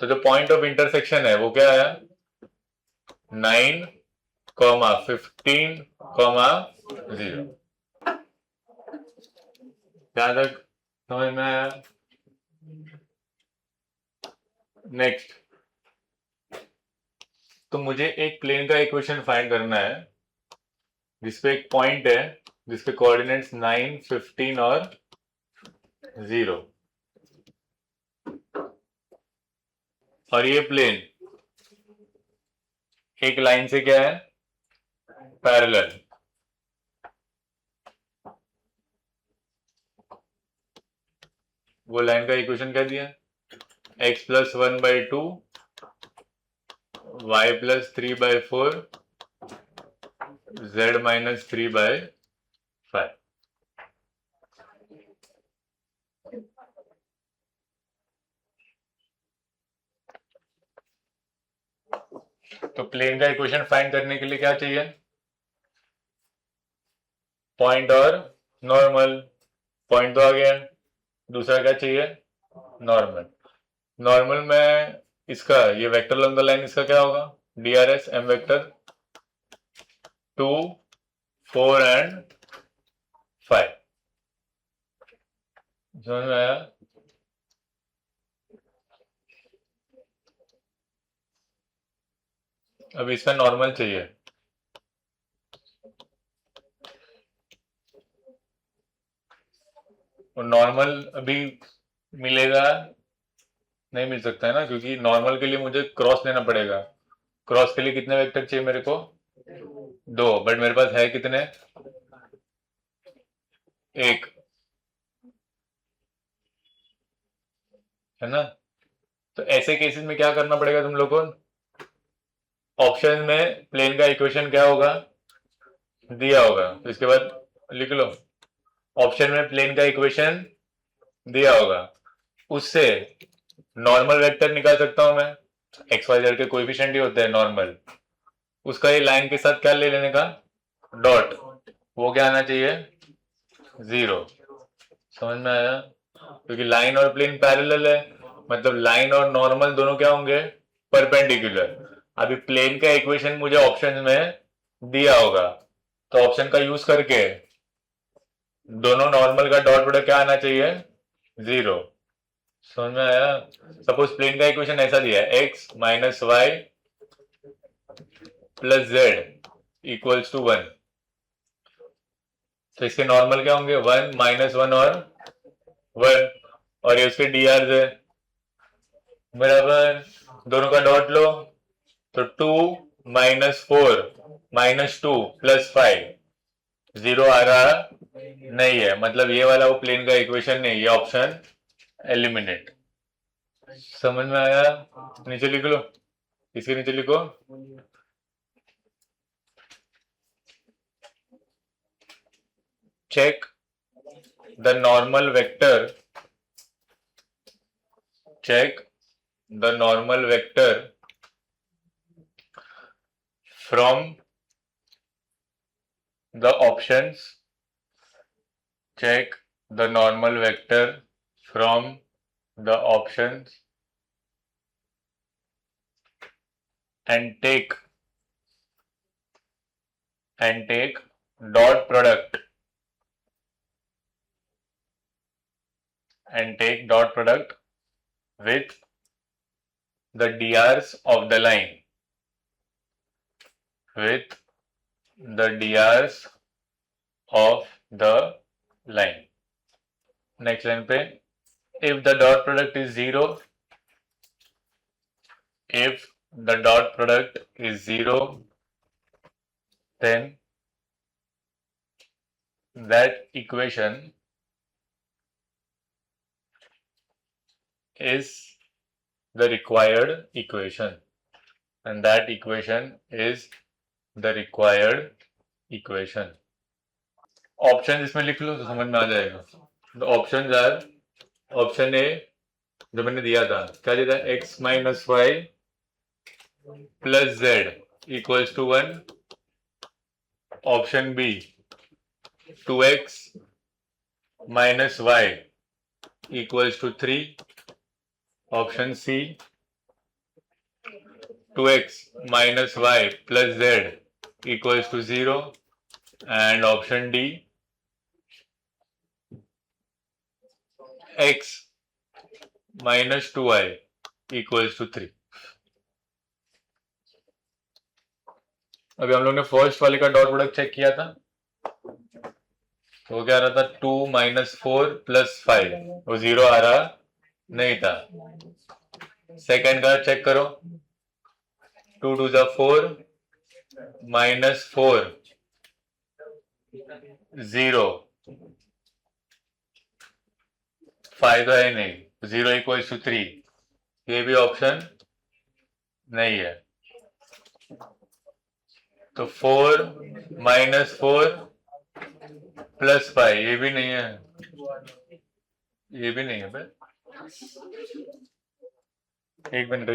A: तो जो पॉइंट ऑफ इंटरसेक्शन है वो क्या आया, 9, 15, 0। यहां तक समझ में आया? नेक्स्ट, तो मुझे एक प्लेन का इक्वेशन फाइंड करना है जिसपे एक पॉइंट है जिसके कोऑर्डिनेट्स 9, 15 और 0, और ये प्लेन एक लाइन से क्या है, पैरेलल। वो लाइन का इक्वेशन क्या दिया, x plus 1/2, y plus 3/4, z minus 3/5। तो प्लेन का इक्वेशन फाइंड करने के लिए क्या चाहिए, पॉइंट और नॉर्मल। पॉइंट तो आ गया, दूसरा क्या चाहिए, नॉर्मल। नॉर्मल में इसका ये वेक्टर लॉन्ग द लाइन इसका क्या होगा, DRS m वेक्टर 2, 4 एंड 5। समझ में आया? अब इसका नॉर्मल चाहिए। और नॉर्मल अभी मिलेगा नहीं मिल सकता है ना, क्योंकि नॉर्मल के लिए मुझे क्रॉस लेना पड़ेगा। क्रॉस के लिए कितने वेक्टर चाहिए मेरे को? 2, बट मेरे पास है कितने? 1, है ना। तो ऐसे केसेस में क्या करना पड़ेगा तुम लोग को? ऑप्शन में प्लेन का इक्वेशन क्या होगा, दिया होगा, तो इसके बाद लिख लो। ऑप्शन में प्लेन का इक्वेशन दिया होगा, उससे नॉर्मल वेक्टर निकाल सकता हूं मैं। एक्स वाई जेड के कोएफिशिएंट ही होते हैं नॉर्मल। उसका ये लाइन के साथ क्या ले लेने का, डॉट। वो क्या आना चाहिए, 0। समझ में आया? क्योंकि लाइन और प्लेन पैरेलल है, मतलब लाइन और नॉर्मल दोनों क्या होंगे, परपेंडिकुलर। अभी प्लेन का इक्वेशन मुझे ऑप्शन में दिया होगा, तो ऑप्शन का यूज करके दोनों नॉर्मल का डॉट प्रोडक्ट क्या आना चाहिए, 0। समझ में आया? सपोज प्लेन का इक्वेशन ऐसा दिया है, x minus y plus z equals to 1। तो इसके नॉर्मल क्या होंगे, 1 माइनस 1 और 1, और ये उसके डी आर है बराबर। दोनों का डॉट लो, तो 2 माइनस 4 माइनस 2 प्लस 5, 0 आ रहा नहीं है, मतलब ये वाला वो प्लेन का इक्वेशन नहीं, ये ऑप्शन एलिमिनेट। समझ में आया? नीचे लिख लो, इसके नीचे लिखो, check the normal vector, check the normal vector from the options, check the normal vector from the options and take dot product with the DRs of the line, with the DRs of the line. Next line पे, if the dot product is 0, if the dot product is 0, then that equation is the required equation, and that equation is the required equation. Option इसमें लिख लो तो समझ में आ जाएगा। तो option are, option A जो मैंने दिया था, क्या दिया था, x minus y plus z equals to 1। Option b 2x minus y equals to 3। Option c 2x minus y plus z equals to 0, and option D x minus 2y equals to 3। अभी हम लोग ने first वाले का dot product check किया था, तो क्या आ रहा था, 2 माइनस 4 प्लस 5, वो 0 आ रहा नहीं था। सेकंड का चेक करो, 2 2 जा 4 माइनस 4 0, 5 तो है नहीं, 0 इक्वल्स टू 3, ये भी ऑप्शन नहीं है। तो 4 माइनस 4 प्लस 5 ये भी नहीं है, ये भी नहीं है भाई। एक मिनट,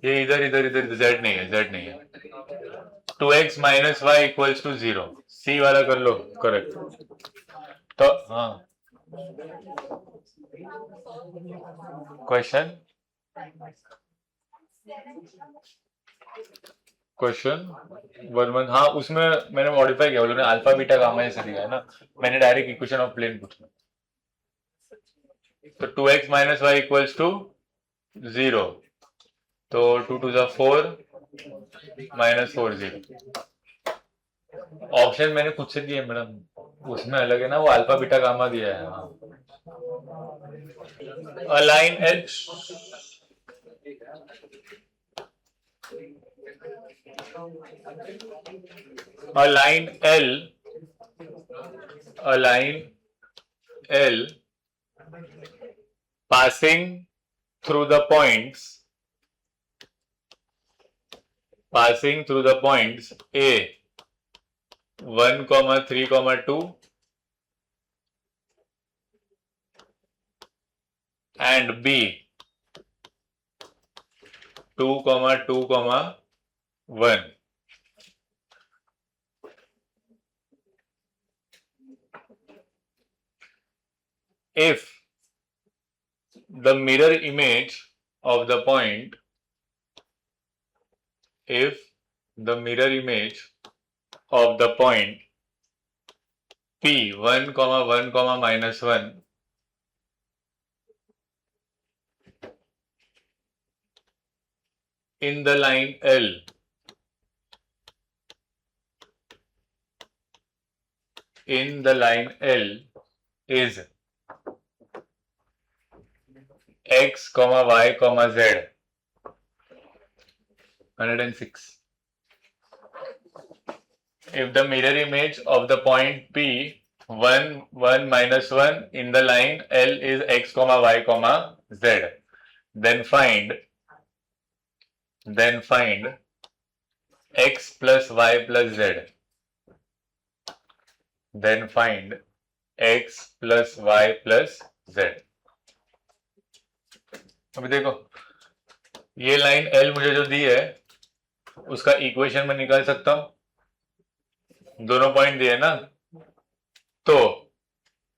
A: ये इधर जेड नहीं है, जेड नहीं है। 2x minus y equals to 0, c वाला कर लो करेक्ट। तो हाँ, क्वेश्चन क्वेश्चन 1 हाँ, उसमें मैंने मॉडिफाई किया, उन्होंने अल्फा बीटा गामा ऐसे दिया है ना, मैंने डायरेक्ट इक्वेशन ऑफ प्लेन पूछना। तो 2x minus y equals to 0, तो 2 2 जा 4 माइनस 4 0। ऑप्शन मैंने खुद से दिए मैडम, उसमें अलग है ना, वो अल्फा बीटा गामा दिया है। Align L, align L, align L passing through the points, passing through the points A 1, 3, 2 and B 2, 2, 1. If the mirror image of the point, if the mirror image of the point P 1, 1, -1 in the line L in the line L is x, y, z. 106. If the mirror image of the point P 1, 1, -1 in the line L is x, y, z, then find x plus y plus z. Then find x plus y plus z. अभी देखो, ये line L मुझे जो दी है उसका equation में निकाल सकता हूं, दोनों पॉइंट दिए ना, तो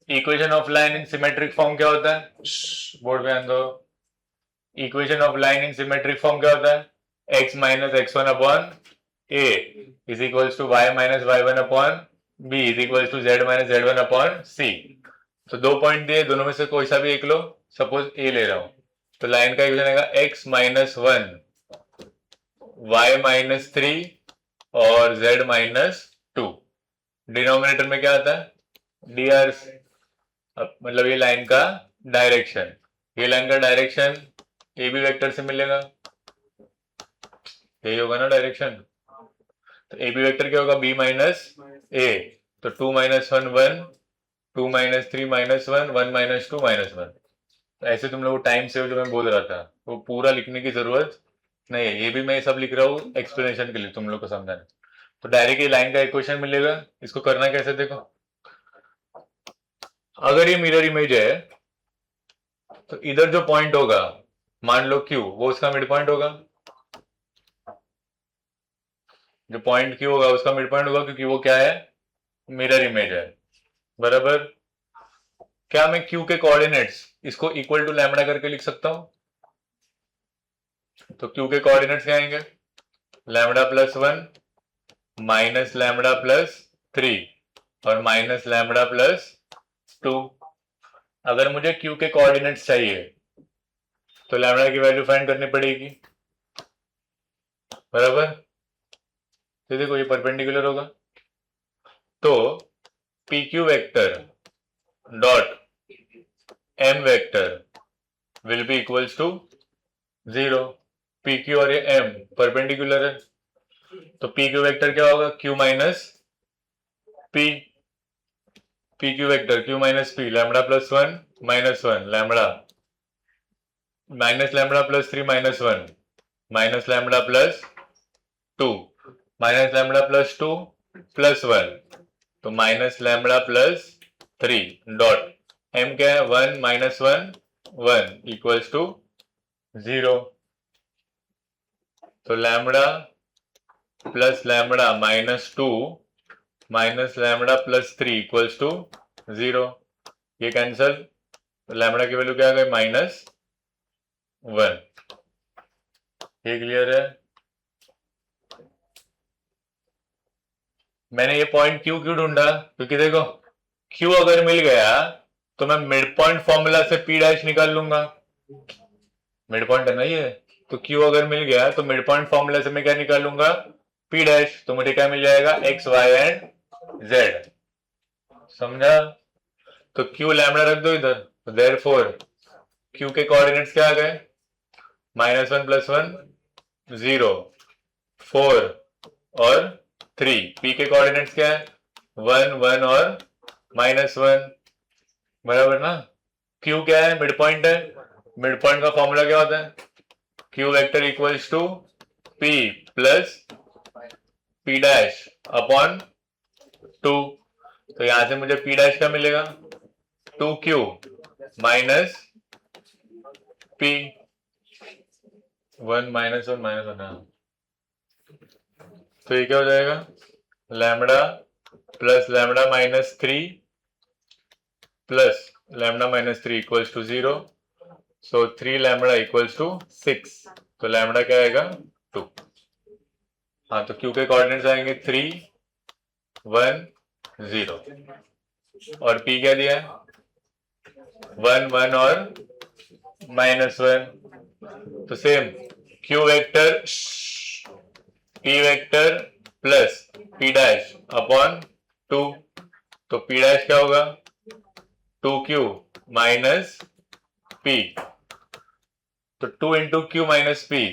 A: equation of line in symmetric form क्या होता है, बोर्ड में आंदो, equation of line in symmetric form क्या होता है, x minus x1 upon a is equals to y minus y1 upon b is equals to z minus z1 upon c. तो दो पॉइंट दिए, दोनों में से कोई सा भी एक लो, सपोज a ले रहा हूं, तो लाइन का इक्वेशन आएगा x माइनस 1 y माइनस 3 और z माइनस 2. डिनोमिनेटर में क्या आता है, dr, मतलब ये लाइन का डायरेक्शन, ये लाइन का डायरेक्शन ए बी वेक्टर से मिलेगा, यही होगा ना डायरेक्शन. तो ए बी वेक्टर क्या होगा, बी माइनस ए, तो 2 minus 1 1, 2 minus 3 minus 1, 1 minus 2 minus 1. तो ऐसे तुम लोग टाइम से जो मैं बोल रहा था वो पूरा लिखने की जरूरत नहीं है, ये भी मैं सब लिख रहा हूँ एक्सप्लेनेशन के लिए तुम लोग को समझाने. तो डायरेक्ट ये लाइन का इक्वेशन मिलेगा. इसको करना कैसे, देखो, अगर ये मिरर इमेज है तो इधर जो पॉइंट होगा, मान लो Q, वो उसका मिड पॉइंट होगा, जो पॉइंट Q होगा उसका मिड पॉइंट होगा, क्योंकि वो क्या है, मिरर इमेज है, बराबर. क्या मैं Q के कोऑर्डिनेट्स इसको इक्वल टू लैम्बडा करके लिख सकता हूं, तो Q के कोऑर्डिनेट्स क्या आएंगे, lambda plus 1 minus lambda plus 3 और माइनस लैम्बडा प्लस 2. अगर मुझे Q के कोऑर्डिनेट्स चाहिए तो लैम्बडा की वैल्यू फाइंड करनी पड़ेगी, बराबर. तो देखो ये परपेंडिकुलर होगा, तो PQ vector dot M vector will be equals to 0. PQ और ये M परपेंडिकुलर है, तो PQ वेक्टर क्या होगा, Q minus P, PQ vector Q minus P, lambda plus 1 minus 1 lambda minus lambda plus 3 minus 1 minus lambda plus 2 minus lambda plus 2 plus 1, तो minus lambda plus 3 dot M क्या है, 1 minus 1 1 equals to 0. तो lambda plus lambda minus 2 minus lambda plus 3 equals to 0. ये cancel, तो lambda की value क्या आ गई, minus 1. ये क्लियर है. मैंने ये पॉइंट क्यू क्यों ढूंढा, क्योंकि देखो Q अगर मिल गया तो मैं मिड पॉइंट फॉर्मूला से P डैश निकाल लूंगा, मिड पॉइंट है ना ये, तो Q अगर मिल गया तो मिड पॉइंट फॉर्मूला से मैं क्या निकाल लूंगा, P डैश. तो मुझे क्या मिल जाएगा, x y एंड z. समझा? तो क्यू लैम्बडा रख दो इधर, देयरफॉर क्यू के कोऑर्डिनेट्स क्या आ गए? -1 + 1 0, 4 और 3। पी के कोऑर्डिनेट्स क्या है? 1 1 और -1, बराबर ना? क्यू क्या है? मिड पॉइंट है। मिड पॉइंट का फॉर्मूला क्या होता है? Q vector equals to p plus p dash upon 2। तो यहां से मुझे पी डैश क्या मिलेगा? 2q minus P. 1 -1 -1 तो ये क्या हो जाएगा? Lambda plus lambda -3 plus lambda -3 equals to 0। So 3 lambda equals to 6। तो लैम्बडा क्या आएगा? 2। हाँ, तो क्यू के कोऑर्डिनेट्स आएंगे 3 1 0 और पी क्या दिया है? 1 1 और -1। तो same Q vector P vector plus p dash upon 2। तो पी डैश क्या होगा? 2q minus P. तो 2 इंटू क्यू माइनस पी,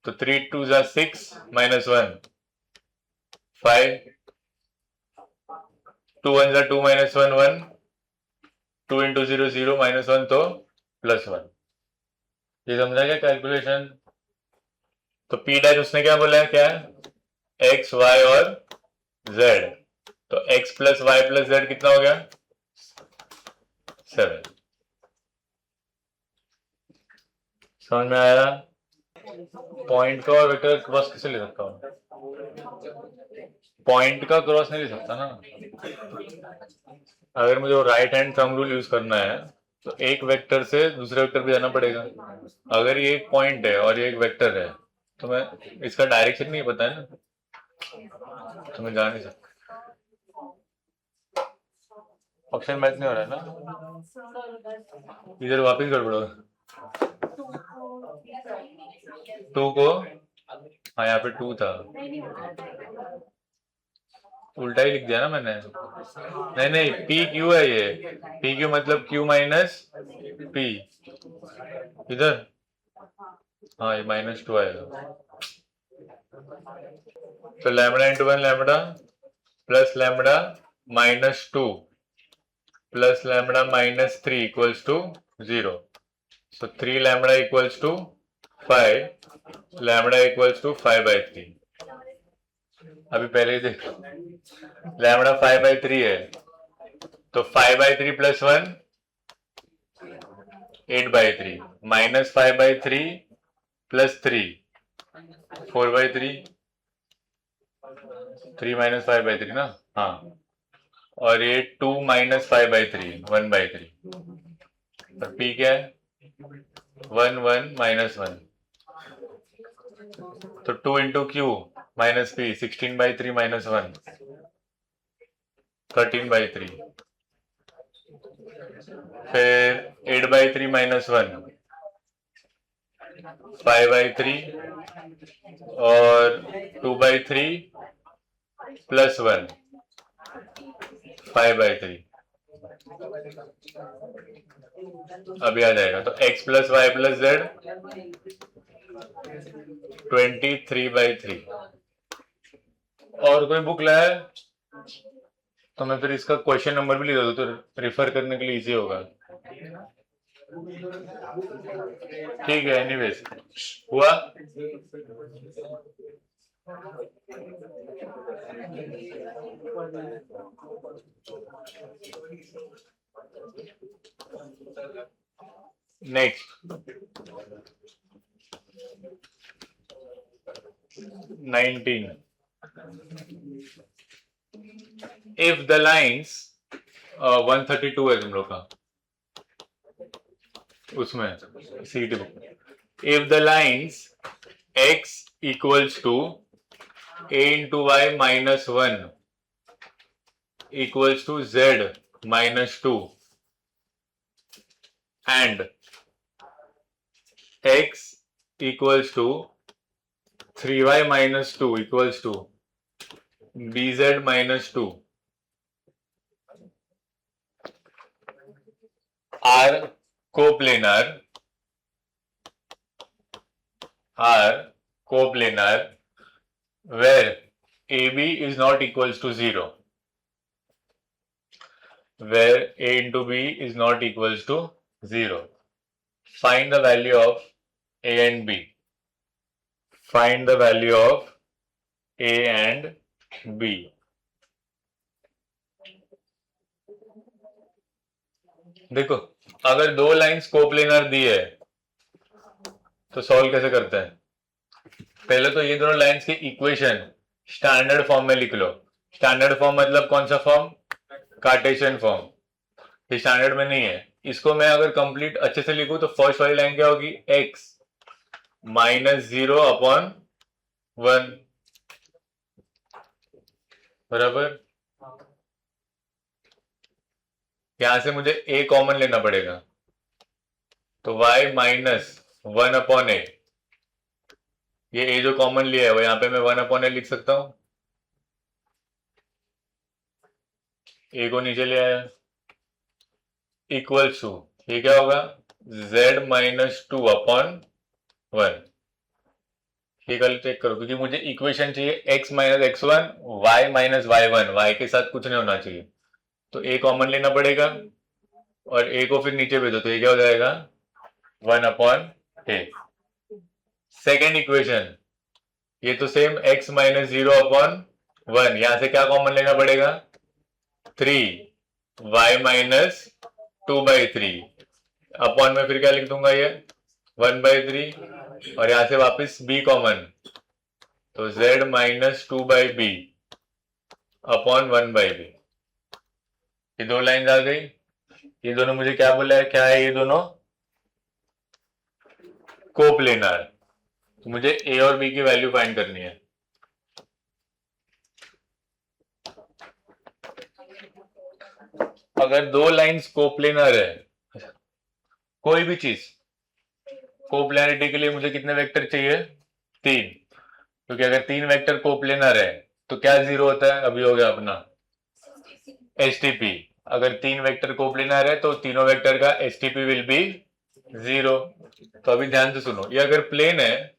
A: तो 3 2 जा 6 -1 5, 2 1 जा 2 -1 1, 2 इंटू 0 0 -1 तो +1। ये समझा क्या कैलकुलेशन? तो पी डैश उसने क्या बोला है? क्या है? x y और z। तो x plus y plus z कितना हो गया? 7। समझ में आया? पॉइंट का और वेक्टर क्रॉस कैसे ले सकता हूँ? पॉइंट का क्रॉस नहीं ले सकता ना। अगर मुझे right hand thumb rule use करना है तो एक वेक्टर से दूसरे वेक्टर पे जाना पड़ेगा। अगर ये एक पॉइंट है और ये एक वेक्टर है तो मैं इसका डायरेक्शन नहीं पता है ना, तो मैं जा नहीं सकता। ऑप्शन मैच नहीं हो रहा है ना, इधर वापिस गड़बड़। 2 को, हाँ यहाँ पे 2 था, उल्टा ही लिख दिया ना मैंने। नहीं नहीं, पी क्यू है ये। पी क्यू मतलब क्यू माइनस पी। इधर हाँ, ये -2 आएगा। तो lambda into 1 lambda plus lambda -2 plus lambda -3 equals to 0। So 3 lambda equals to 5, lambda equals to 5/3। अभी पहले ही देखो, लैम्बडा 5/3 है तो 5/3 + 1 8/3 -5/3 + 3 4/3 3 - 5/3 ना। हाँ, और ये 2 - 5/3 1/3। और पी क्या है? 1 1 -1। तो 2 इंटू क्यू माइनस पी 16/3 -1 13/3। फिर 8/3 -1 5/3 और 2/3 + 1 5/3। अभी आ जाएगा तो x + y + z 23/3। और कोई बुक लाया तो मैं फिर इसका क्वेश्चन नंबर भी लिख दूँ तो रिफर करने के लिए इजी होगा। ठीक है, एनीवेज हुआ। नेक्स्ट 19, if the lines 132 है तुम लोग का उसमें सीटी बुक में, if the lines x equals to a into y -1 equals to z -2 and x equals to 3y -2 equals to bz -2, are coplanar where AB is not equals to 0, where A into B is not equals to 0. Find the value of A and B. Find the value of A and B. देखो, अगर दो lines coplanar दी है तो solve कैसे करते हैं? पहले तो ये दोनों लाइंस की इक्वेशन स्टैंडर्ड फॉर्म में लिख लो. स्टैंडर्ड फॉर्म मतलब कौन सा फॉर्म? Cartesian form. ये स्टैंडर्ड में नहीं है. इसको मैं अगर कंप्लीट अच्छे से लिखूं तो फर्स्ट वाली लाइन क्या होगी? x माइनस 0 अपॉन 1 बराबर. यहां से मुझे a कॉमन लेना पड़ेगा तो y माइनस 1 अपॉन a. ये a जो कॉमन लिया है वो यहां पे मैं 1 अपॉन a लिख सकता हूं. a को नीचे ले आया इक्वल्स टू ये क्या होगा? z minus 2 upon 1. ये कल चेक करो क्योंकि मुझे इक्वेशन चाहिए x minus x1 y minus y1. y के साथ कुछ नहीं होना चाहिए तो a कॉमन लेना पड़ेगा और a को फिर नीचे भेजो तो ये क्या हो जाएगा? 1 अपॉन a. सेकेंड इक्वेशन ये तो सेम x माइनस 0 अपॉन 1. यहां से क्या कॉमन लेना पड़ेगा? 3 y माइनस 2/3 अपॉन में फिर क्या लिख दूंगा? ये 1/3 और यहां से वापस b कॉमन तो z minus 2/b upon 1/b. ये दो लाइन आ गई. ये दोनों मुझे क्या बोला है? क्या है ये दोनों? कोप्लेनर. तो मुझे a और b की वैल्यू फाइंड करनी है. अगर दो लाइंस कोप्लेनर है, कोई भी चीज कोप्लेनरिटी के लिए मुझे कितने वेक्टर चाहिए? 3. क्योंकि अगर 3 वेक्टर कोप्लेनर है तो क्या जीरो होता है? अभी हो गया अपना STP. अगर 3 वेक्टर कोप्लेनर है तो तीनों वेक्टर का STP विल बी 0. तो अभी ध्यान से सुनो. ये अगर प्लेन है,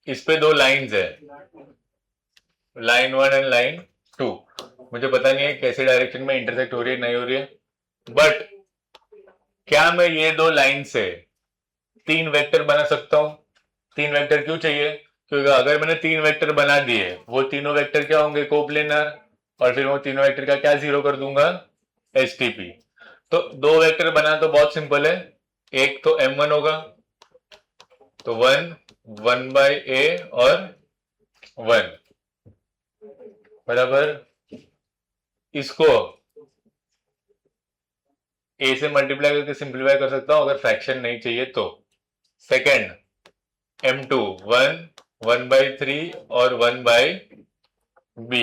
A: इस पे दो लाइंस है, लाइन 1 एंड लाइन 2. मुझे पता नहीं है कैसे डायरेक्शन में इंटरसेक्ट हो रही है नहीं हो रही है, बट क्या मैं ये दो लाइन से 3 वेक्टर बना सकता हूं? 3 वेक्टर क्यों चाहिए? क्योंकि अगर मैंने 3 वेक्टर बना दिए वो तीनों वेक्टर क्या होंगे? कोप्लेनर. और फिर वो तीनों वेक्टर का क्या जीरो कर दूंगा? STP. तो दो वेक्टर बना तो बहुत सिंपल है. एक तो M1 होगा तो 1/a और 1 बराबर. इसको a से मल्टीप्लाई करके सिंप्लीफाई कर सकता हूं अगर फ्रैक्शन नहीं चाहिए तो. सेकेंड M2 1/3 और 1/b.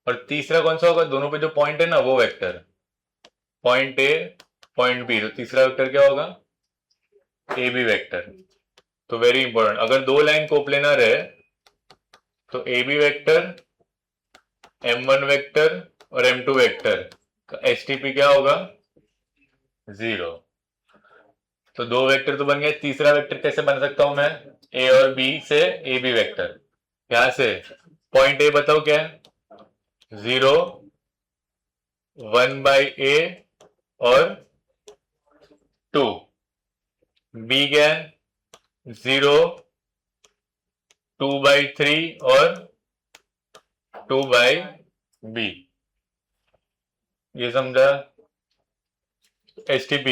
A: और तीसरा कौन सा होगा? दोनों पे जो पॉइंट है ना वो vector, point a point b. तो तीसरा वेक्टर क्या होगा? AB vector. तो वेरी इंपॉर्टेंट, अगर दो लाइन कोप्लेनर है तो AB वेक्टर, M1 वेक्टर और M2 वेक्टर का STP क्या होगा? 0. तो दो वेक्टर तो बन गए. तीसरा वेक्टर कैसे बन सकता हूं मैं? A और B से AB वेक्टर. यहां से पॉइंट A बताओ क्या है? 0 1/a और 2. B क्या है? 0 2/3 और 2/b. ये समझा? STP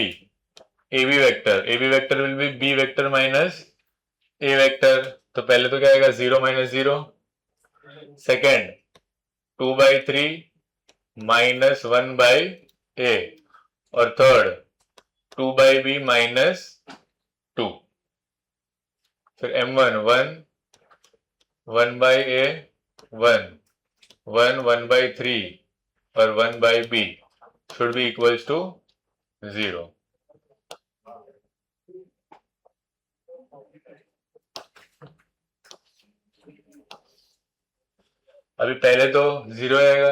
A: AB vector will B B vector minus A vector. तो पहले तो क्या आएगा? 0 माइनस 0. सेकेंड 2/3 माइनस 1/a और थर्ड 2/b माइनस 2. फिर M1 1/a 1/3 और 1/b should be equals to 0. अभी पहले तो 0 आएगा,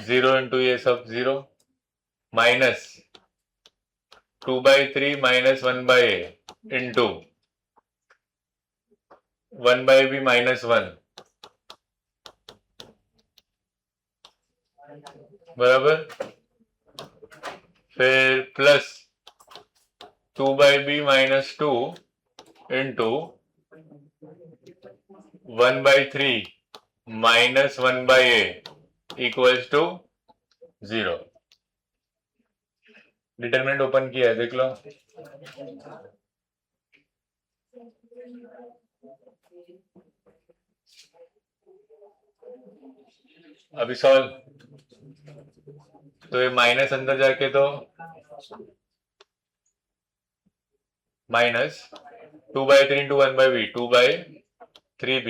A: 0 इंटू ये सब 0 minus 2/3 minus 1/a into 1/b minus 1 बराबर, फिर plus 2/b minus 2 into 1/3 minus 1/a equals to 0। Determinant open किया है, देख लो। अभी सॉल्व, तो ये माइनस अंदर जाके तो minus 2/3 into 1/b 2/3b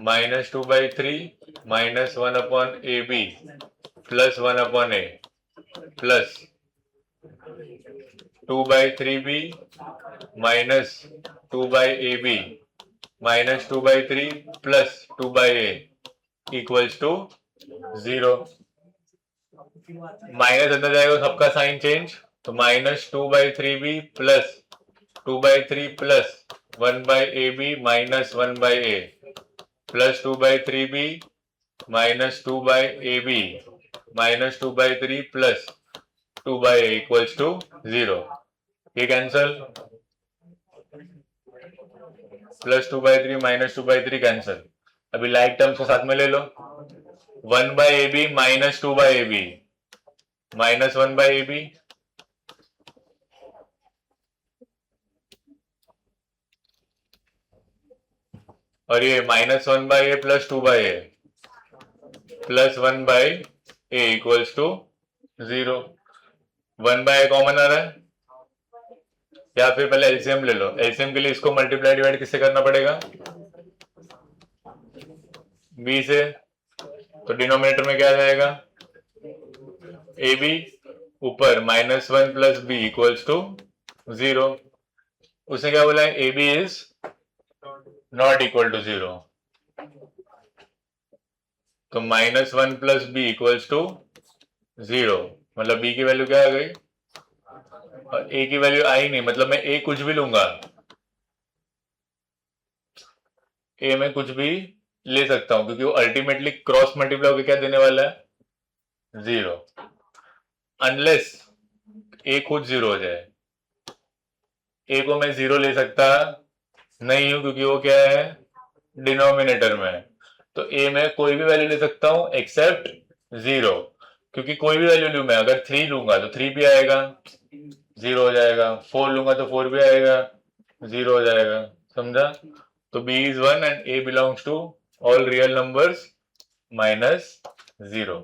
A: minus 2/3 minus 1/ab plus 1/a plus 2/3b minus 2/ab minus 2/3 plus 2/a equals to 0। Minus अंदर जाएगा सबका साइन चेंज, तो minus 2/3b plus 2/3 plus 1/ab minus 1/a plus 2/3b minus 2/ab minus 2/3 plus 2/a equals to 0। ये cancel, plus 2/3 minus 2/3 cancel. अभी like terms को साथ में ले लो, 1/ab minus 2/ab minus 1/ab और ये minus 1/a plus 2/a plus 1/a equals to 0। 1/a common आ रहा है, या फिर पहले एलसीएम ले लो। एलसीएम के लिए इसको मल्टीप्लाई डिवाइड किससे करना पड़ेगा, b से, तो डिनोमिनेटर में क्या जाएगा, ab ऊपर -1 प्लस b इक्वल्स टू 0। उसने क्या बोला है, ab is not equal to 0, तो -1 प्लस b इक्वल्स टू 0, मतलब b की वैल्यू क्या आ गई, और a की वैल्यू आई नहीं, मतलब मैं a कुछ भी लूंगा, a में कुछ भी ले सकता हूं, क्योंकि वो अल्टीमेटली क्रॉस मल्टीप्लाई होकर क्या देने वाला है, 0, अनलेस a खुद 0 हो जाए। a को मैं 0 ले सकता नहीं हूं, क्योंकि वो क्या है, डिनोमिनेटर में। तो a में कोई भी वैल्यू ले सकता हूं एक्सेप्ट 0, क्योंकि कोई भी वैल्यू लूं मैं, अगर 3 लूंगा तो 3 भी आएगा, 0 हो जाएगा, 4 लूंगा तो 4 भी आएगा, 0 हो जाएगा, समझा। तो b is 1 and a belongs to all real numbers -0।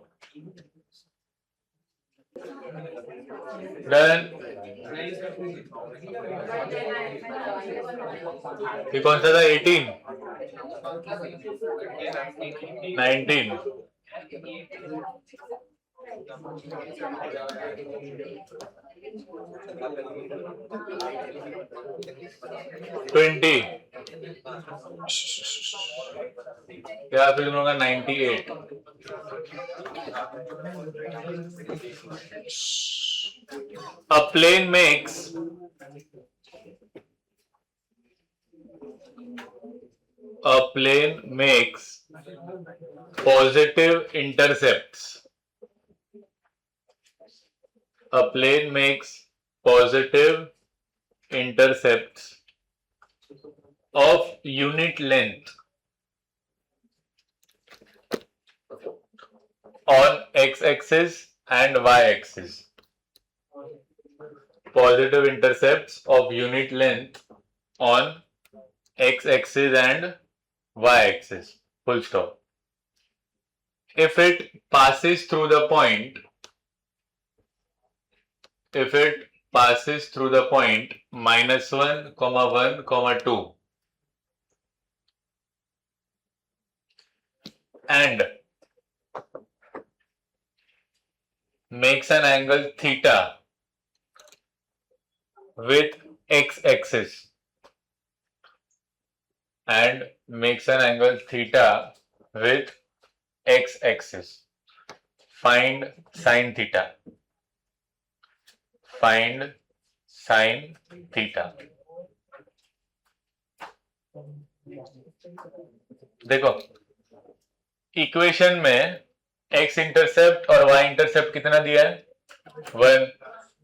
A: Done. ये कौन सा था, 18 19 20 या फिर तुम लोग का 98। A plane makes positive intercepts. A plane makes positive intercepts of unit length on x-axis and y-axis. Positive intercepts of unit length on x-axis and y-axis. Full stop. If it passes through the point, -1, 1, 2 and makes an angle theta with x-axis and makes an angle theta with x axis. Find sin theta. Find sin theta. देखो equation में x intercept और y intercept कितना दिया है? 1.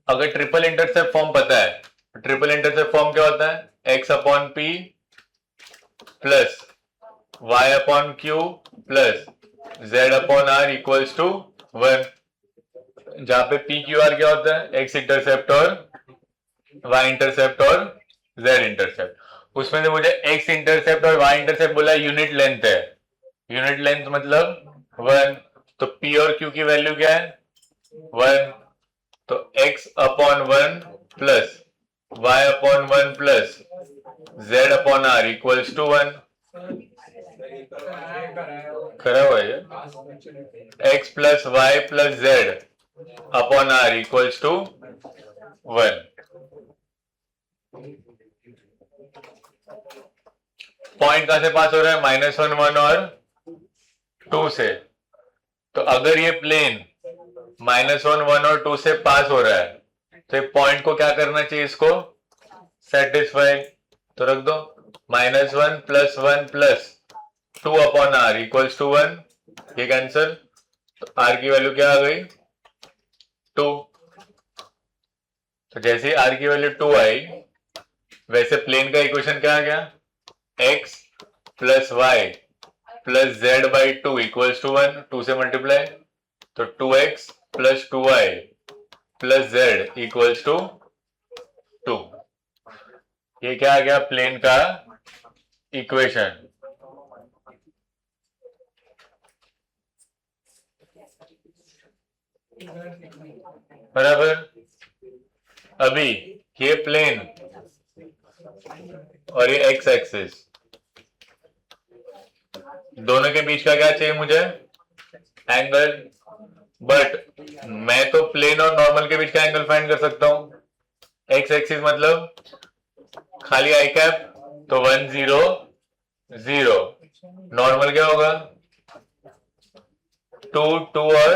A: अगर triple intercept form पता है, triple intercept form क्या होता है? x upon p plus y upon q plus z upon r equals to 1. जहां पे p q r क्या होता है? x इंटरसेप्ट और y इंटरसेप्ट और z इंटरसेप्ट. उसमें से मुझे x इंटरसेप्ट और y इंटरसेप्ट बोला यूनिट लेंथ है. यूनिट लेंथ मतलब 1. तो p और q की वैल्यू क्या है? 1. तो x upon 1 plus y upon 1 plus z upon r equals to 1. करा हुआ है x plus y plus z upon r equals to 1. Point कहां से पास हो रहा है? -1 1 और 2 से. तो अगर ये प्लेन -1 1 और 2 से पास हो रहा है तो पॉइंट को क्या करना चाहिए? इसको सेटिस्फाई. तो रख दो -1 plus 1 plus 2 upon r equals to 1. ये कैंसिल. तो r की वैल्यू क्या आ गई? 2. तो जैसे ही r की वैल्यू 2 आई वैसे प्लेन का इक्वेशन क्या आ गया? x plus y plus z by 2 equals to 1. 2 से मल्टीप्लाई. तो 2x plus 2y plus z equals to 2. ये क्या आ गया? प्लेन का इक्वेशन. बराबर. अभी ये प्लेन और ये एक्स एक्सिस दोनों के बीच का क्या चाहिए मुझे? एंगल. बट मैं तो प्लेन और नॉर्मल के बीच का एंगल फाइंड कर सकता हूं. एक्स एक्सिस मतलब खाली आई कैप. तो 1 0 0. नॉर्मल क्या होगा? 2 2 और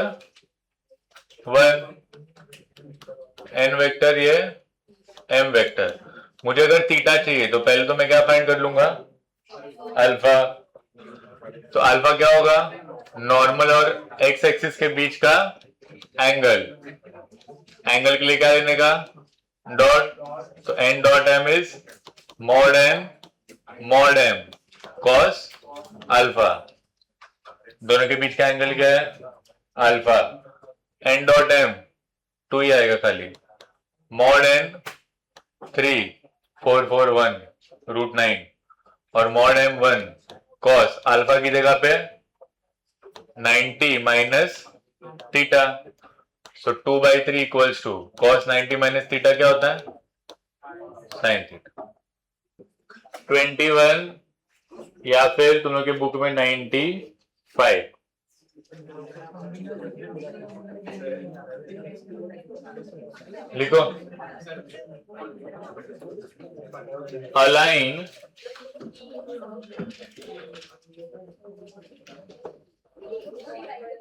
A: 1. एन वेक्टर ये एम वेक्टर. मुझे अगर थीटा चाहिए तो पहले तो मैं क्या फाइंड कर लूंगा? अल्फा. तो अल्फा क्या होगा? नॉर्मल और एक्स एक्सिस के बीच का एंगल. एंगल के लिए क्या लेने का? डॉट. तो n dot m is mod m cos alpha. दोनों के बीच का एंगल क्या है? अल्फा. एन डॉट एम 2 ही आएगा खाली. मॉड एन 3 4 4 1 √9 और मॉड एम 1 कॉस अल्फा की जगह पे 90 minus theta. So 2/3 equals to cos 90 minus theta क्या होता है? Sine theta. 21 या फिर तुम लोग के बुक में 95. लिखो. Align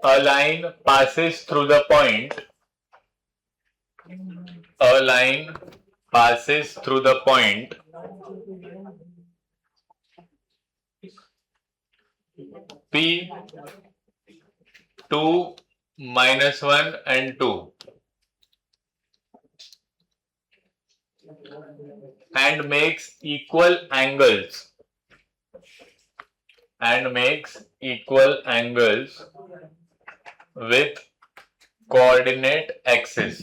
A: a line passes through the point. A line passes through the point P 2 -1 and 2 and makes equal angles with coordinate axis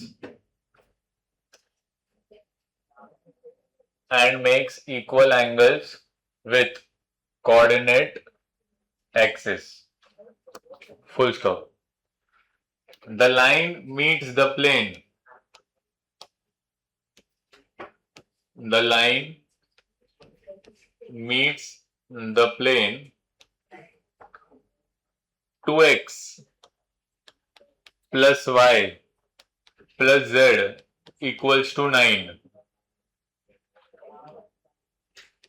A: and makes equal angles with coordinate axis. Full stop. The line meets the plane. The line meets the plane 2x plus y plus z equals to 9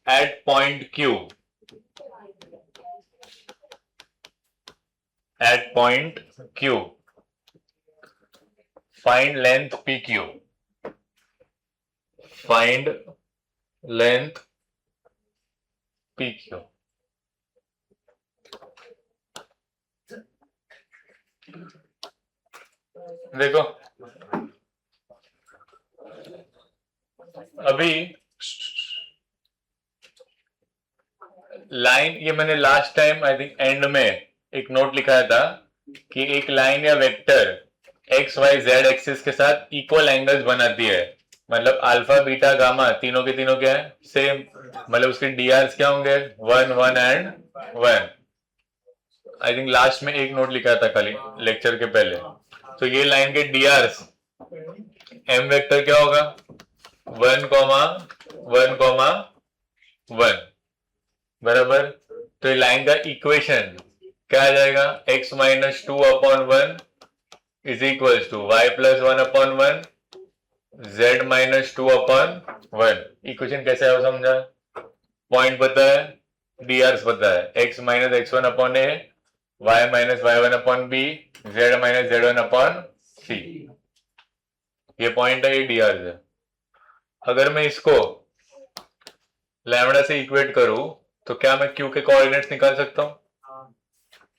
A: at point Q at point Q. Find length PQ. Find length PQ. देखो अभी line, ये मैंने last time I think end में एक note लिखाया था कि एक लाइन या vector x y z axis के साथ इक्वल एंगल्स बनाती है, मतलब अल्फा बीटा गामा तीनों के तीनों क्या है, सेम, मतलब उसके डीआर्स क्या होंगे, 1 1 एंड 1। आई थिंक लास्ट में एक नोट लिखा था खाली लेक्चर के पहले। तो ये लाइन के डीआर्स एम वेक्टर क्या होगा, 1 1 1 बराबर। तो ये लाइन का इक्वेशन क्या आ जाएगा, x minus 2/1 is equal to y plus 1/1 z minus 2/1। Equation कैसे है वो समझा, पॉइंट पता है, डीआर्स पता है, x minus x1/a, y minus y1/b, z minus z1/c। ये पॉइंट है, ये डीआर्स है। अगर मैं इसको लैम्बडा से इक्वेट करूं तो क्या मैं q के कोऑर्डिनेट्स निकाल सकता हूं,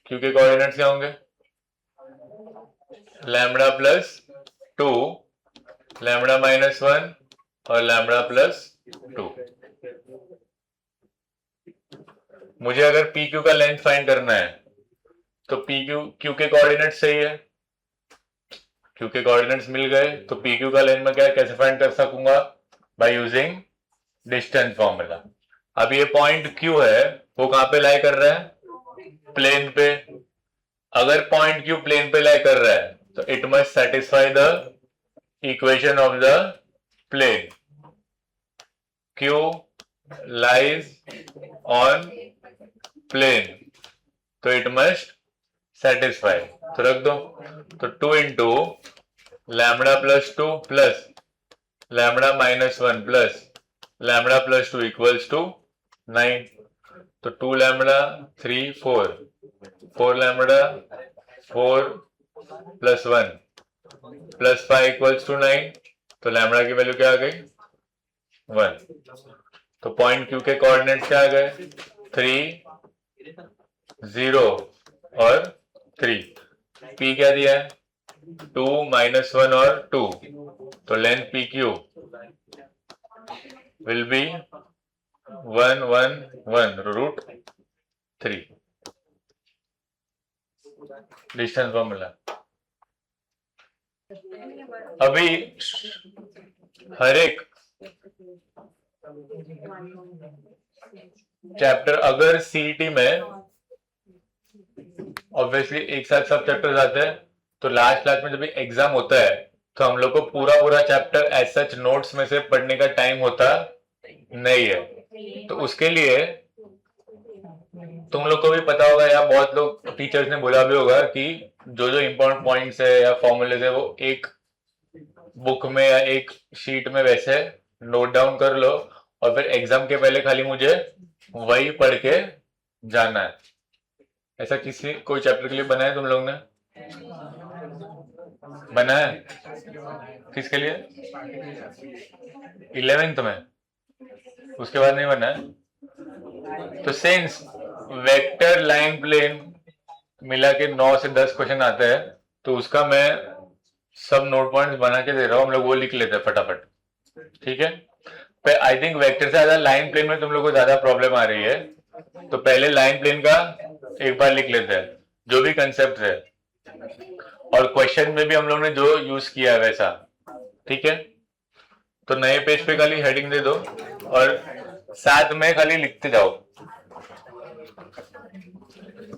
A: q के कोऑर्डिनेट्स क्या होंगे, लैम्बडा प्लस 2, लैम्बडा माइनस 1 और लैम्बडा प्लस 2। मुझे अगर पी क्यू का लेंथ फाइंड करना है तो पी क्यू के कोऑर्डिनेट्स सही है, क्यू के कोऑर्डिनेट्स मिल गए, तो पी क्यू का लेंथ में क्या कैसे फाइंड कर सकूंगा, बाय यूजिंग डिस्टेंस फॉर्मूला। अब ये पॉइंट क्यू है वो कहां पे लाई कर रहा है, प्लेन पे। अगर पॉइंट क्यू प्लेन पे लाई कर रहा है तो it must satisfy the equation of the plane, Q lies on plane, तो इट मस्ट सेटिस्फाई। तो रख दो, तो 2 into lambda plus 2 plus lambda minus 1 plus lambda plus 2 equals to 9। तो 2 lambda 3 4 4 lambda 4 plus 1 plus 5 equals to 9। तो lambda की value क्या आ गई, 1। तो पॉइंट क्यू के कोऑर्डिनेट्स क्या आ गए, 3 0 और 3। पी क्या दिया है, 2 माइनस 1 और 2, तो length P Q will be 1 1 1 root 3। Distance formula. अभी हर एक चैप्टर, अगर सीईटी में ऑब्वियसली एक साथ सब चैप्टर्स आते हैं, तो लास्ट में जब एग्जाम होता है तो हम लोग को पूरा चैप्टर एज सच नोट्स में से पढ़ने का टाइम होता नहीं है। तो उसके लिए तुम लोग को भी पता होगा या बहुत लोग टीचर्स ने बोला भी होगा कि जो इम्पोर्टेंट पॉइंट्स है या फॉर्मूलेज है वो एक बुक में या एक शीट में वैसे नोट डाउन कर लो, और फिर एग्जाम के पहले खाली मुझे वही पढ़ के जाना है। ऐसा किसी कोई चैप्टर के लिए बना है तुम लोग ने, बना है किसके लिए, 11th में, उसके बाद नहीं बना है। तो सिंस वेक्टर लाइन प्लेन मिला के 9 से 10 क्वेश्चन आते हैं, तो उसका मैं सब नोट पॉइंट्स बना के दे रहा हूं, हम लोग वो लिख लेते हैं फटाफट, ठीक है। पर आई थिंक वेक्टर से ज्यादा लाइन प्लेन में तुम लोग को ज्यादा प्रॉब्लम आ रही है, तो पहले लाइन प्लेन का एक बार लिख लेते हैं जो भी कंसेप्ट है, और क्वेश्चन में भी हम लोग ने जो यूज किया है वैसा, ठीक है। तो नए पेज पे खाली हेडिंग दे दो और साथ में खाली लिखते जाओ।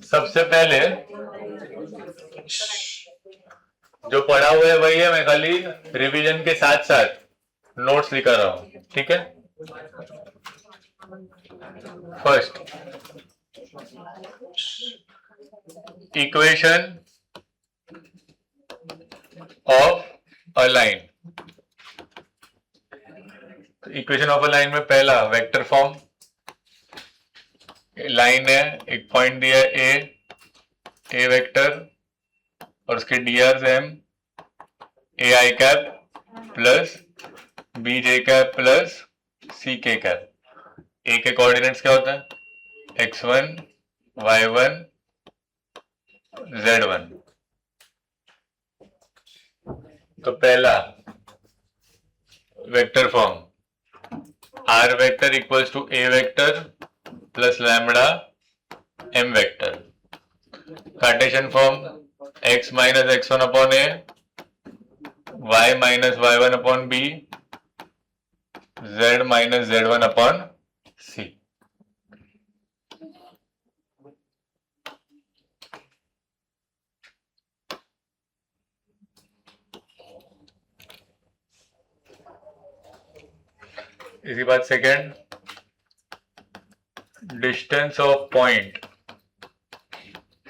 A: सबसे पहले जो पढ़ा हुआ है वही है, मैं खाली रिवीजन के साथ साथ नोट्स लिखा रहा हूं, ठीक है। First, equation of a line. Equation of a line में पहला वेक्टर फॉर्म, लाइन है, एक पॉइंट दिया ए, ए वेक्टर और उसके dr m A I cap plus B J cap plus C K cap. ए के कोऑर्डिनेट्स क्या होता है? x1 y1 z1। तो पहला vector form r vector equals to a vector plus lambda m vector. Cartesian form x minus x1 upon a, y minus y1 upon b, z minus z1 upon c। इसी बात second, distance of point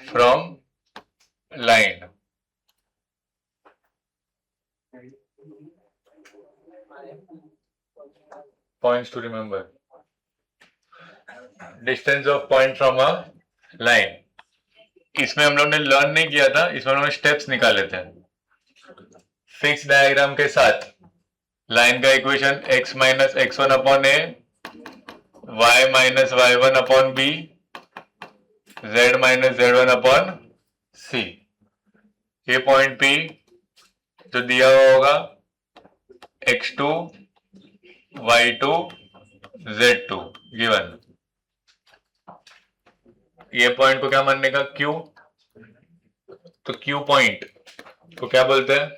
A: from line. Points to remember, distance of point from a line. इसमें हम लोग ने learn नहीं किया था, इसमें हम लोग स्टेप्स निकाले थे। फिक्स डायग्राम के साथ लाइन का equation x minus x1 upon A, y minus y1 upon B, z minus z1 upon C. ये पॉइंट P जो दिया हुआ होगा x2 y2 z2 गिवन। ये पॉइंट को क्या मानने का? Q। तो Q पॉइंट को क्या बोलते हैं?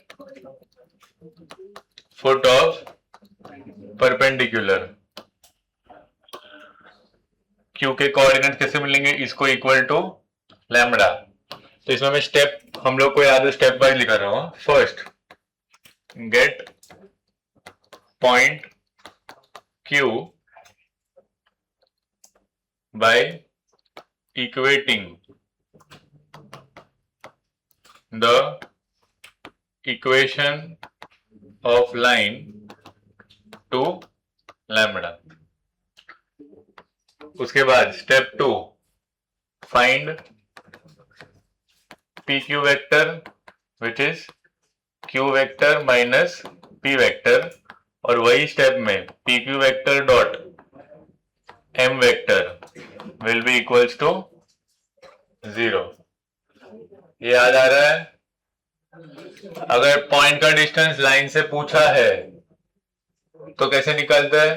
A: Foot of perpendicular. Q के कोऑर्डिनेट कैसे मिलेंगे? इसको इक्वल टू लैम्बडा। तो इसमें मैं स्टेप हम लोग को याद स्टेप वाइज लिखा रहा हूं। First, get point Q by equating the equation of line to lambda। उसके बाद step 2, find PQ vector which is Q vector minus P vector, और वही स्टेप में PQ vector dot M vector will be equals to 0। ये याद आ रहा है? अगर पॉइंट का डिस्टेंस लाइन से पूछा है तो कैसे निकालते हैं?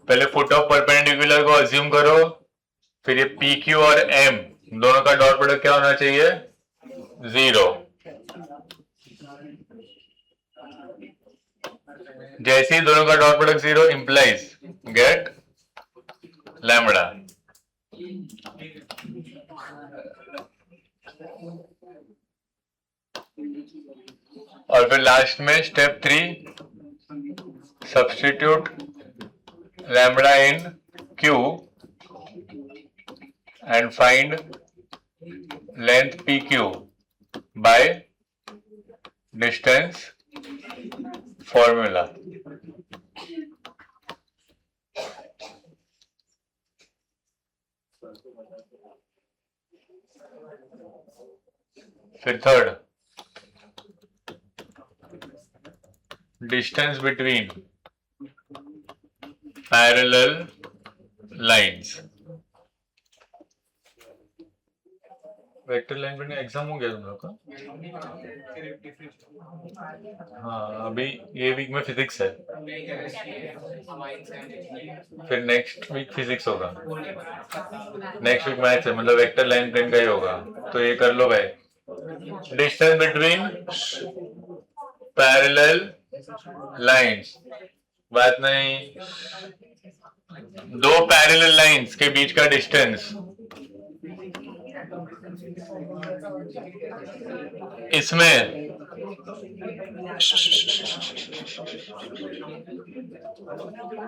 A: पहले फुट ऑफ परपेंडिकुलर को अज्यूम करो, फिर ये PQ और M दोनों का डॉट प्रोडक्ट क्या होना चाहिए? 0। जैसे ही दोनों का dot product 0 implies get lambda. और फिर लास्ट में step 3, substitute lambda in Q and find length PQ by distance formula. फिर third, distance between parallel lines। Vector line पढ़ने एग्जाम हो गया तुम लोग का? हाँ, अभी ये वीक में फिजिक्स है, फिर नेक्स्ट वीक फिजिक्स होगा, नेक्स्ट वीक मैथ्स है, मतलब वेक्टर लाइन प्लेन का ही होगा। तो ये कर लो भाई, डिस्टेंस बिटवीन पैरेलल लाइंस। बात नहीं, दो पैरेलल लाइंस के बीच का डिस्टेंस। इसमें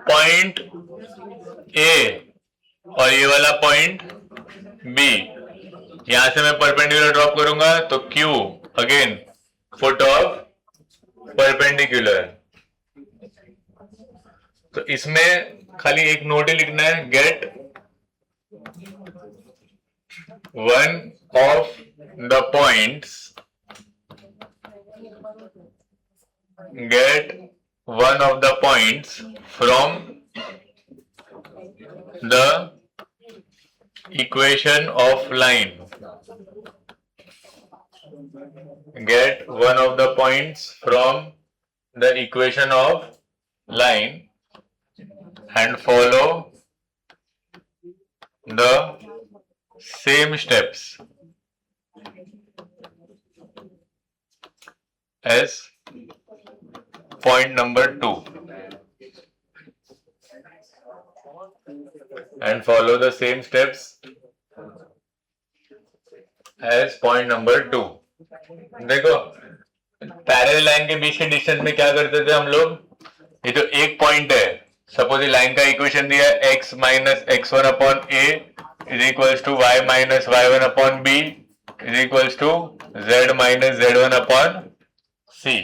A: पॉइंट ए और ये वाला पॉइंट बी, यहां से मैं परपेंडिकुलर ड्रॉप करूंगा तो Q again foot of perpendicular. तो इसमें खाली एक नोट ही लिखना है, gate one of the points, get one of the points from the equation of line. Get one of the points from the equation of line and follow the same steps as point number 2 and follow the same steps as point number 2. देखो parallel line के बीच के distance में क्या करते थे हम लोग, ये जो एक पॉइंट है, सपोज ये लाइन का इक्वेशन दिया है x minus X one upon A is equals to Y minus Y one upon B is equals to z minus Z one upon C.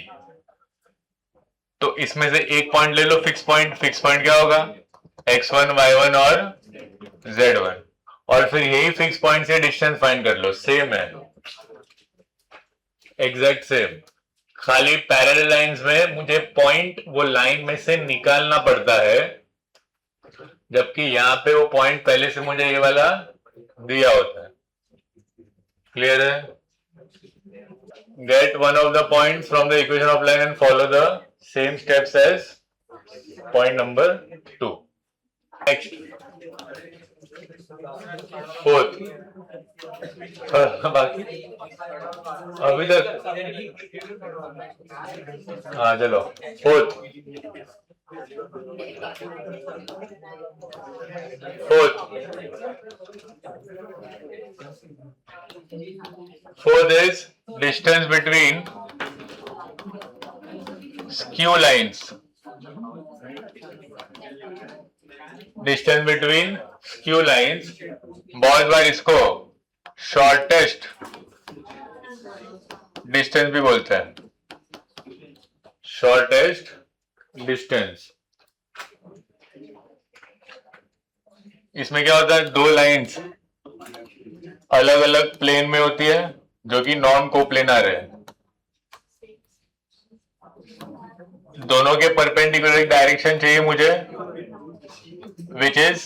A: तो इसमें से एक पॉइंट ले लो फिक्स पॉइंट क्या होगा x1 y1 और z1, और फिर यही फिक्स पॉइंट से डिस्टेंस फाइंड कर लो. सेम है, एग्जैक्ट सेम. खाली पैरेलल लाइंस में मुझे पॉइंट वो लाइन में से निकालना पड़ता है, जबकि यहां पे वो पॉइंट पहले से मुझे ये वाला दिया होता है. क्लियर है? Get one of the point from the equation of line and follow the same steps as point number 2. Next fourth. बाकी अभी तक हाँ चलो. Fourth is distance between skew lines. Distance between skew lines. बहुत बार इसको shortest distance भी बोलते हैं. Shortest distance. इसमें क्या होता है, दो लाइंस अलग अलग प्लेन में होती है जो कि नॉन कोप्लेनर है. दोनों के परपेंडिकुलर डायरेक्शन चाहिए मुझे, which is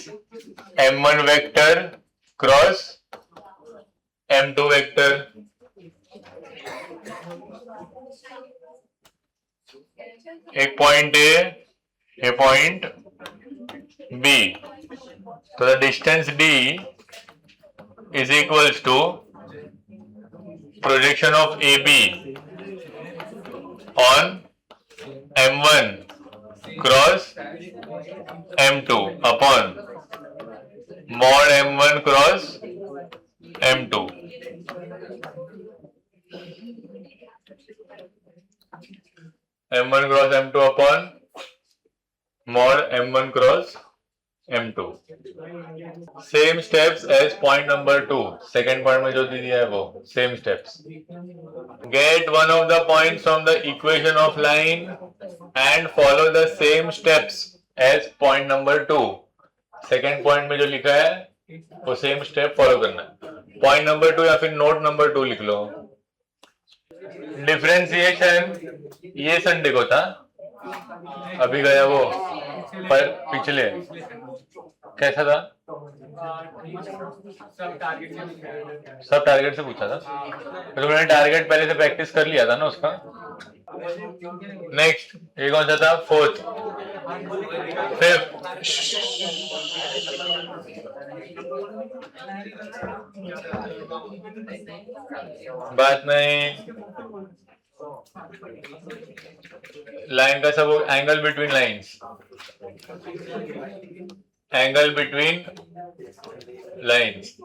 A: m1 vector cross m2 vector. एक पॉइंट ए, ये पॉइंट बी. तो the distance d is equals to projection of AB on m1 cross m2 upon mod m1 cross m2. m1 cross m2 upon mod m1 cross m2. Same steps as point number 2. Second point में जो दी दिया है वो same steps. Get one of the point from the equation of line and follow the same steps as point number 2. Second point में जो लिखा है वो सेम स्टेप फॉलो करना है. पॉइंट नंबर 2 या फिर नोट नंबर 2 लिख लो. डिफरेंशिएशन ये संडे को था, अभी गया वो पर पिछले कैसा था, सब टारगेट से पूछा था. तो तुमने टारगेट पहले से प्रैक्टिस कर लिया था ना उसका. नेक्स्ट ये कौन सा था, फोर्थ. फिफ्थ बात नहीं. लाइन का सब angle between lines. Angle between lines.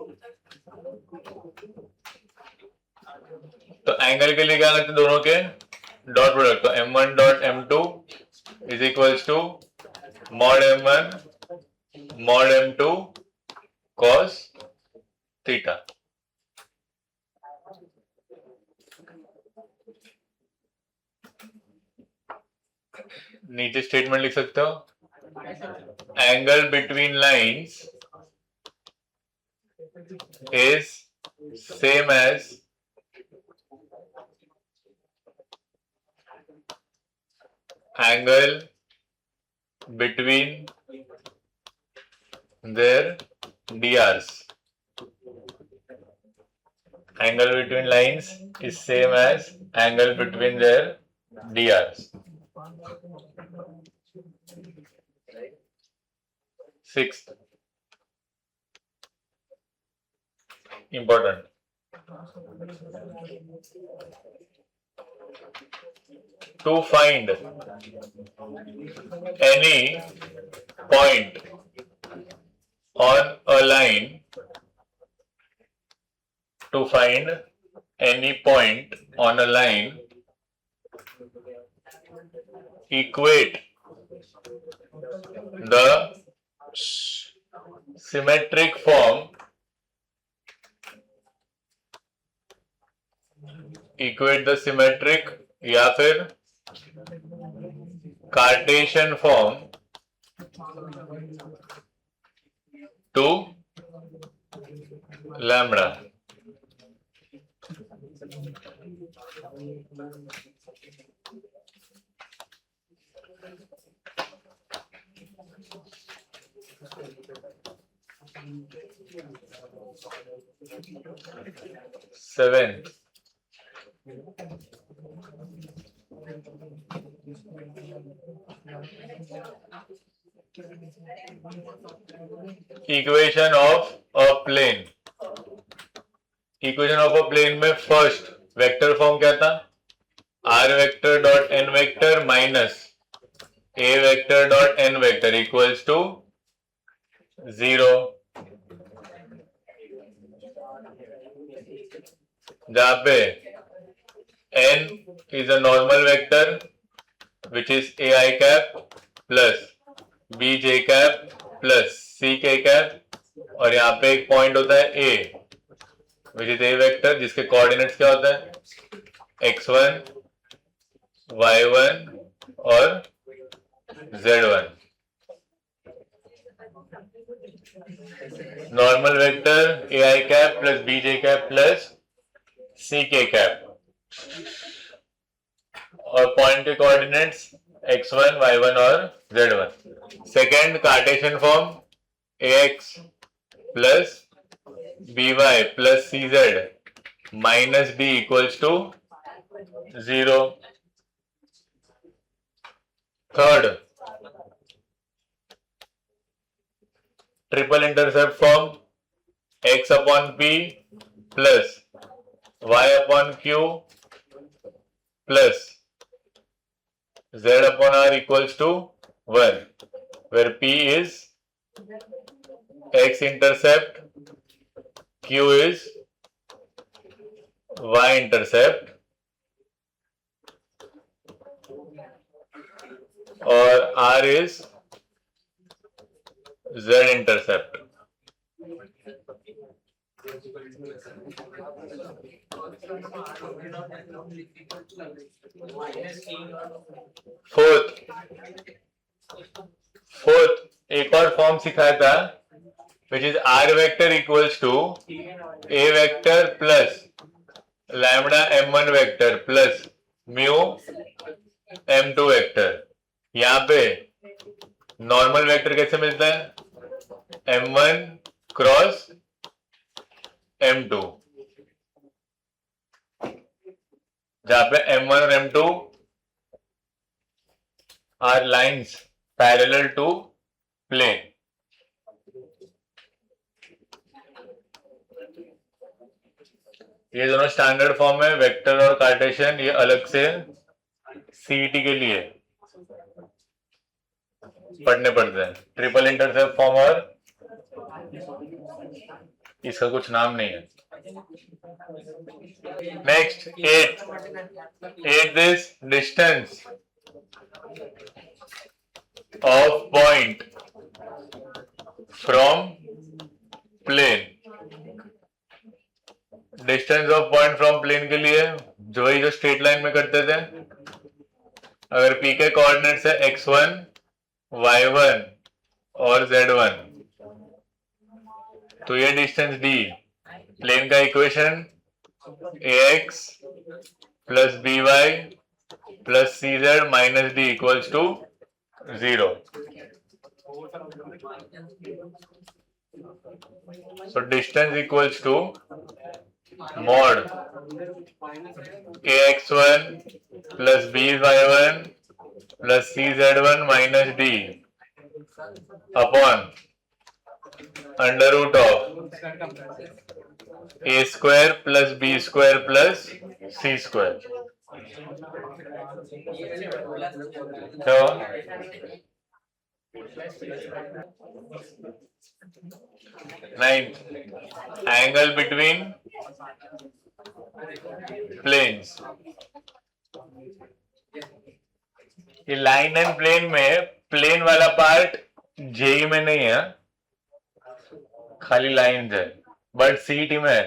A: तो एंगल के लिए क्या करते दोनों के डॉट प्रोडक्ट. तो m1 डॉट m2 is equals to mod m1 mod m2 cos theta. नीचे स्टेटमेंट लिख सकते हो, angle between lines is same as angle between their DRs. Angle between lines is same as angle between their DRs. Sixth, important. To find any point on a line, to find any point on a line, equate the symmetric form, equate the symmetric या फिर Cartesian form to lambda. Seventh, equation of a plane. Equation of a plane में first vector form क्या था? R vector dot n vector minus a vector dot n vector equals to 0. जहां पे n is a normal vector which is ai cap plus bj cap plus ck cap और यहाँ पे एक point होता है a which is a vector जिसके coordinates क्या होता है x1 y1 और z1. Normal vector ai cap plus bj cap plus ck cap और पॉइंट के कोऑर्डिनेट्स x1, y1 और z1. Second Cartesian form ax plus by plus cz minus d equals to 0. Third triple intercept form x upon p plus y upon q plus z upon r equals to 1, where p is x intercept, q is y intercept और r is z intercept. Fourth एक और form सिखाया था which is r vector equals to a vector plus lambda m1 vector plus mu m2 vector. यहाँ पे normal vector कैसे मिलता है? m1 क्रॉस m2, जहां पे m1 और m2 are lines parallel to plane. ये दोनों स्टैंडर्ड फॉर्म है, वेक्टर और कार्टेशियन. ये अलग से सीईटी के लिए पढ़ने पड़ते हैं. ट्रिपल इंटरसेप्ट फॉर्म और इसका कुछ नाम नहीं है. Next 8 this distance of point from plane. Distance of point from plane के लिए जो स्ट्रेट लाइन में करते थे, अगर p के कोऑर्डिनेट्स है x1, y1 और z1, तो ये डिस्टेंस d प्लेन का equation ax plus by plus cz minus d equals to 0. So distance equals to mod ax1 plus by1 plus cz1 minus d upon under root of a square plus b square plus c square. So ninth, angle between planes. ये line and plane में plane वाला part JEE में नहीं है, खाली line है, but सीटी में है.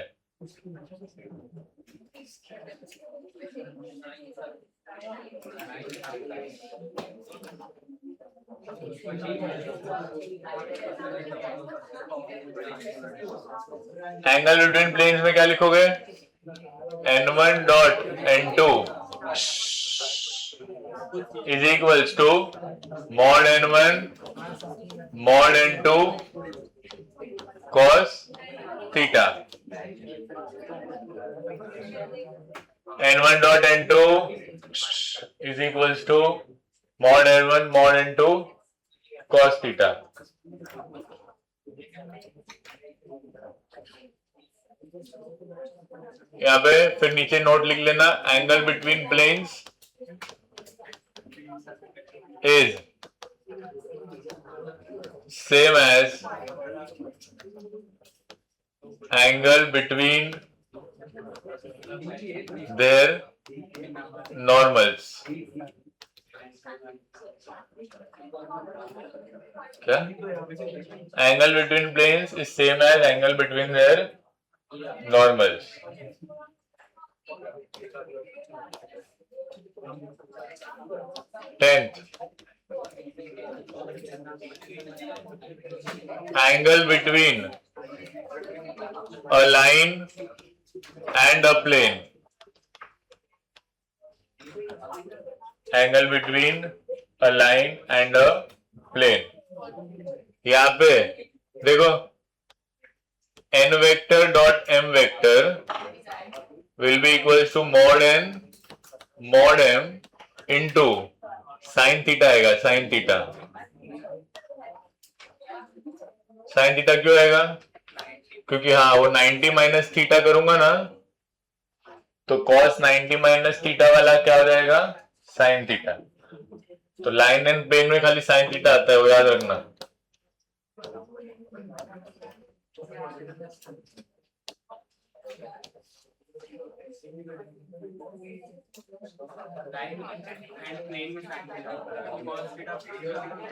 A: एंगल बिटवीन प्लेन्स में क्या लिखोगे? n1 dot n2 is equals to mod n1 mod n2 cos theta. n1 dot n2 is equals to mod n1 mod n2 cos theta. यहाँ पे फिर नीचे नोट लिख लेना, angle between planes is same as angle between their normals. क्या? Angle between planes is same as angle between their normals. Tenth, angle between a line and a plane. Angle between a line and a plane. यहाँ पे देखो n vector dot m vector will be equals to mod n mod m into sin theta आएगा. sin theta क्यों आएगा? क्योंकि हाँ वो 90 minus theta करूंगा ना तो cos 90 माइनस थीटा वाला क्या हो जाएगा? sin theta. तो लाइन एंड प्लेन में खाली sin थीटा आता है, वो याद रखना.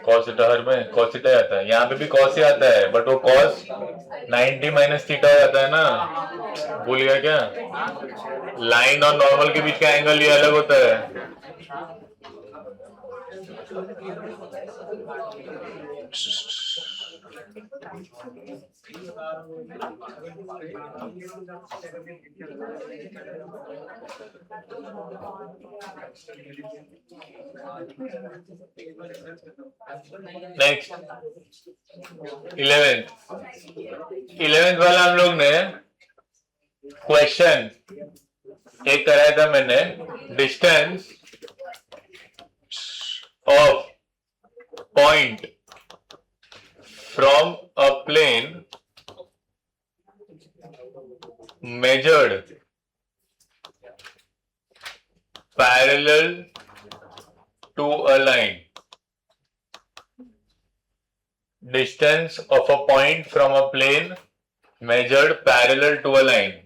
A: cos थीटा हर में cos थीटा आता है, यहाँ पे भी cos ही आता है, बट वो cos 90 माइनस थीटा हो जाता है ना. भूल गया क्या? लाइन और नॉर्मल के बीच का एंगल ये अलग होता है. नेक्स्ट 11th वाला हम लोग ने क्वेश्चन एक कराया था मैंने, distance of point from a plane measured parallel to a line. Distance of a point from a plane measured parallel to a line.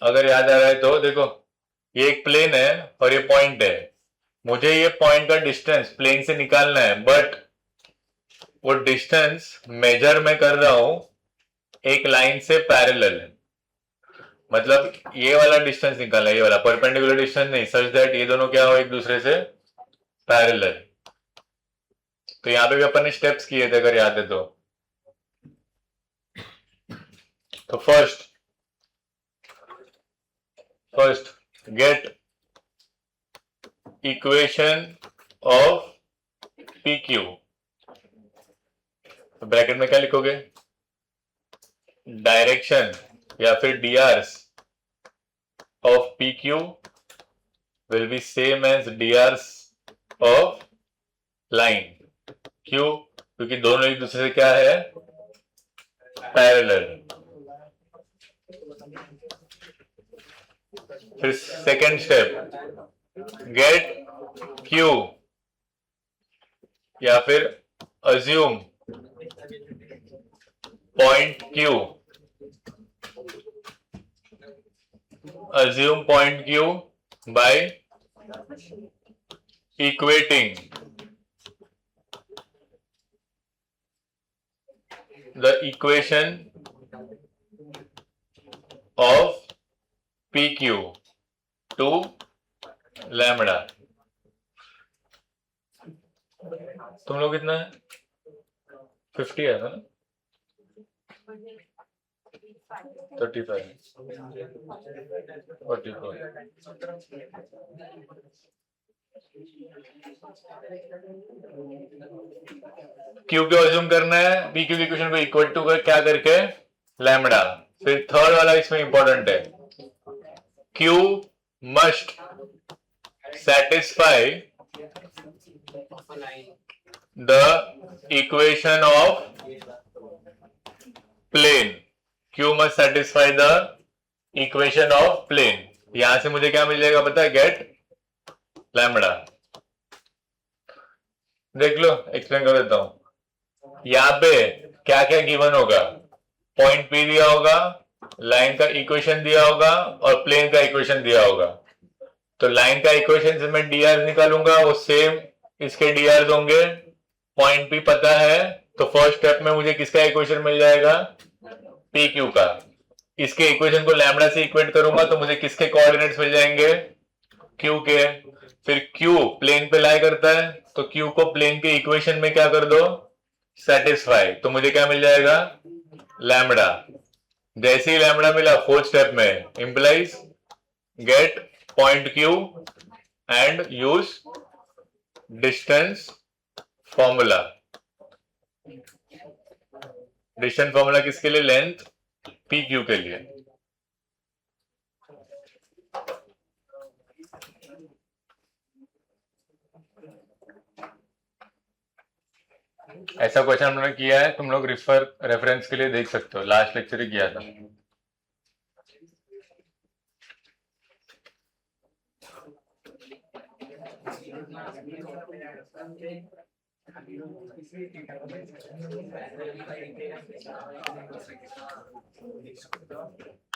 A: अगर याद आ रहा है तो देखो, ये एक प्लेन है और ये पॉइंट है. मुझे ये पॉइंट का डिस्टेंस प्लेन से निकालना है, बट वो डिस्टेंस मेजर मैं कर रहा हूं एक लाइन से पैरेलल. मतलब ये वाला डिस्टेंस निकालना है, ये वाला परपेंडिकुलर डिस्टेंस नहीं, सच दैट ये दोनों क्या हो एक दूसरे से पैरेलल. तो यहाँ पे भी अपन ने स्टेप्स किए थे अगर याद है तो. तो first get equation of P Q. तो ब्रैकेट में क्या लिखोगे? डायरेक्शन या फिर drs of P Q will be same as drs of line. क्यों? क्योंकि दोनों एक दूसरे से क्या है? पैरेलल। फिर सेकेंड स्टेप, गेट क्यू या फिर assume point Q. assume point Q by equating the equation of PQ to lambda। तुम लोग कितना है? 50 है ना? 35 44। क्यू को अज्यूम करना है पी क्यू की इक्वेशन को इक्वल टू कर क्या करके? लैम्बडा। फिर थर्ड वाला इसमें इंपॉर्टेंट है, Q must satisfy the equation of plane। Q must satisfy the equation of plane। यहां से मुझे क्या मिल जाएगा पता है? Get lambda. देख लो, एक्सप्लेन कर देता हूं। यहां पे क्या क्या गिवन होगा? पॉइंट P दिया होगा, लाइन का इक्वेशन दिया होगा और प्लेन का इक्वेशन दिया होगा। तो लाइन का इक्वेशन से मैं dr निकालूंगा, वो सेम इसके dr होंगे। पॉइंट P पता है, तो फर्स्ट स्टेप में मुझे किसका इक्वेशन मिल जाएगा? पी क्यू का। इसके इक्वेशन को लैम्बडा से इक्वेट करूंगा तो मुझे किसके कोऑर्डिनेट्स मिल जाएंगे? क्यू के। फिर क्यू प्लेन पे लाई करता है, तो क्यू को प्लेन के इक्वेशन में क्या कर दो? सेटिस्फाई। तो मुझे क्या मिल जाएगा? लैम्बडा। जैसे ही लैम्बडा मिला फोर्थ स्टेप में, implies get point Q and use distance formula. Distance formula किसके लिए? लेंथ पी क्यू के लिए। ऐसा क्वेश्चन हम लोगों ने किया है, तुम लोग रेफरेंस के लिए देख सकते हो, लास्ट लेक्चर ही किया था।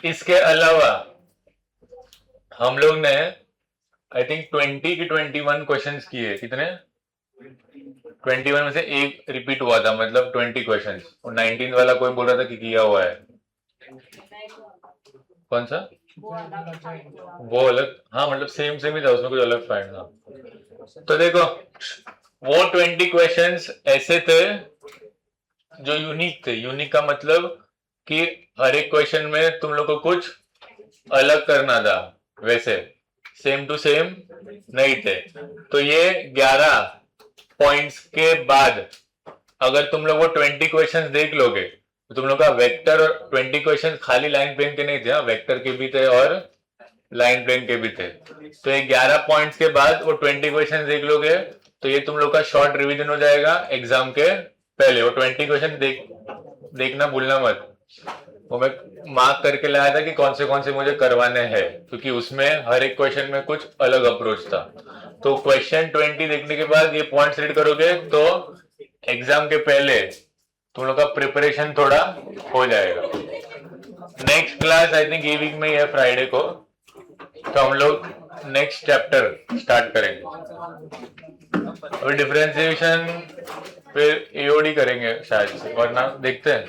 A: इसके अलावा हम लोग ने आई थिंक 20 की 21 क्वेश्चंस किए। कितने? 21 में से एक रिपीट हुआ था, मतलब 20 क्वेश्चंस। और 19 वाला कोई बोल रहा था कि किया हुआ है। कौन सा? वो अलग, हाँ मतलब सेम ही था, उसमें कुछ अलग फाइंड था। तो देखो वो 20 क्वेश्चंस ऐसे थे जो यूनिक थे। यूनिक का मतलब कि हर एक क्वेश्चन में तुम लोग को कुछ अलग करना था, वैसे सेम टू सेम नहीं थे। तो ये 11 पॉइंट्स के बाद अगर तुम लोग वो 20 क्वेश्चंस देख लोगे तो तुम लोग का वेक्टर और 20 क्वेश्चंस खाली लाइन प्लेन के नहीं थे, वेक्टर के भी थे और लाइन प्लेन के भी थे। तो ये 11 पॉइंट्स के बाद वो 20 क्वेश्चंस देख लोगे तो ये तुम लोग का शॉर्ट रिवीजन हो जाएगा एग्जाम के पहले। वो 20 क्वेश्चन देखना भूलना मत। वो मैं मार्क करके लाया था कि कौन से मुझे करवाने हैं, क्योंकि उसमें हर एक क्वेश्चन में कुछ अलग अप्रोच था। तो क्वेश्चन 20 देखने के बाद ये पॉइंट्स रीड करोगे तो एग्जाम के पहले तुम लोग का प्रिपरेशन थोड़ा हो जाएगा। नेक्स्ट क्लास आई थिंक ये वीक में ही है, फ्राइडे को। तो हम लोग नेक्स्ट चैप्टर स्टार्ट करेंगे। और डिफरेंशिएशन फिर एओडी करेंगे शायद से, वरना देखते हैं।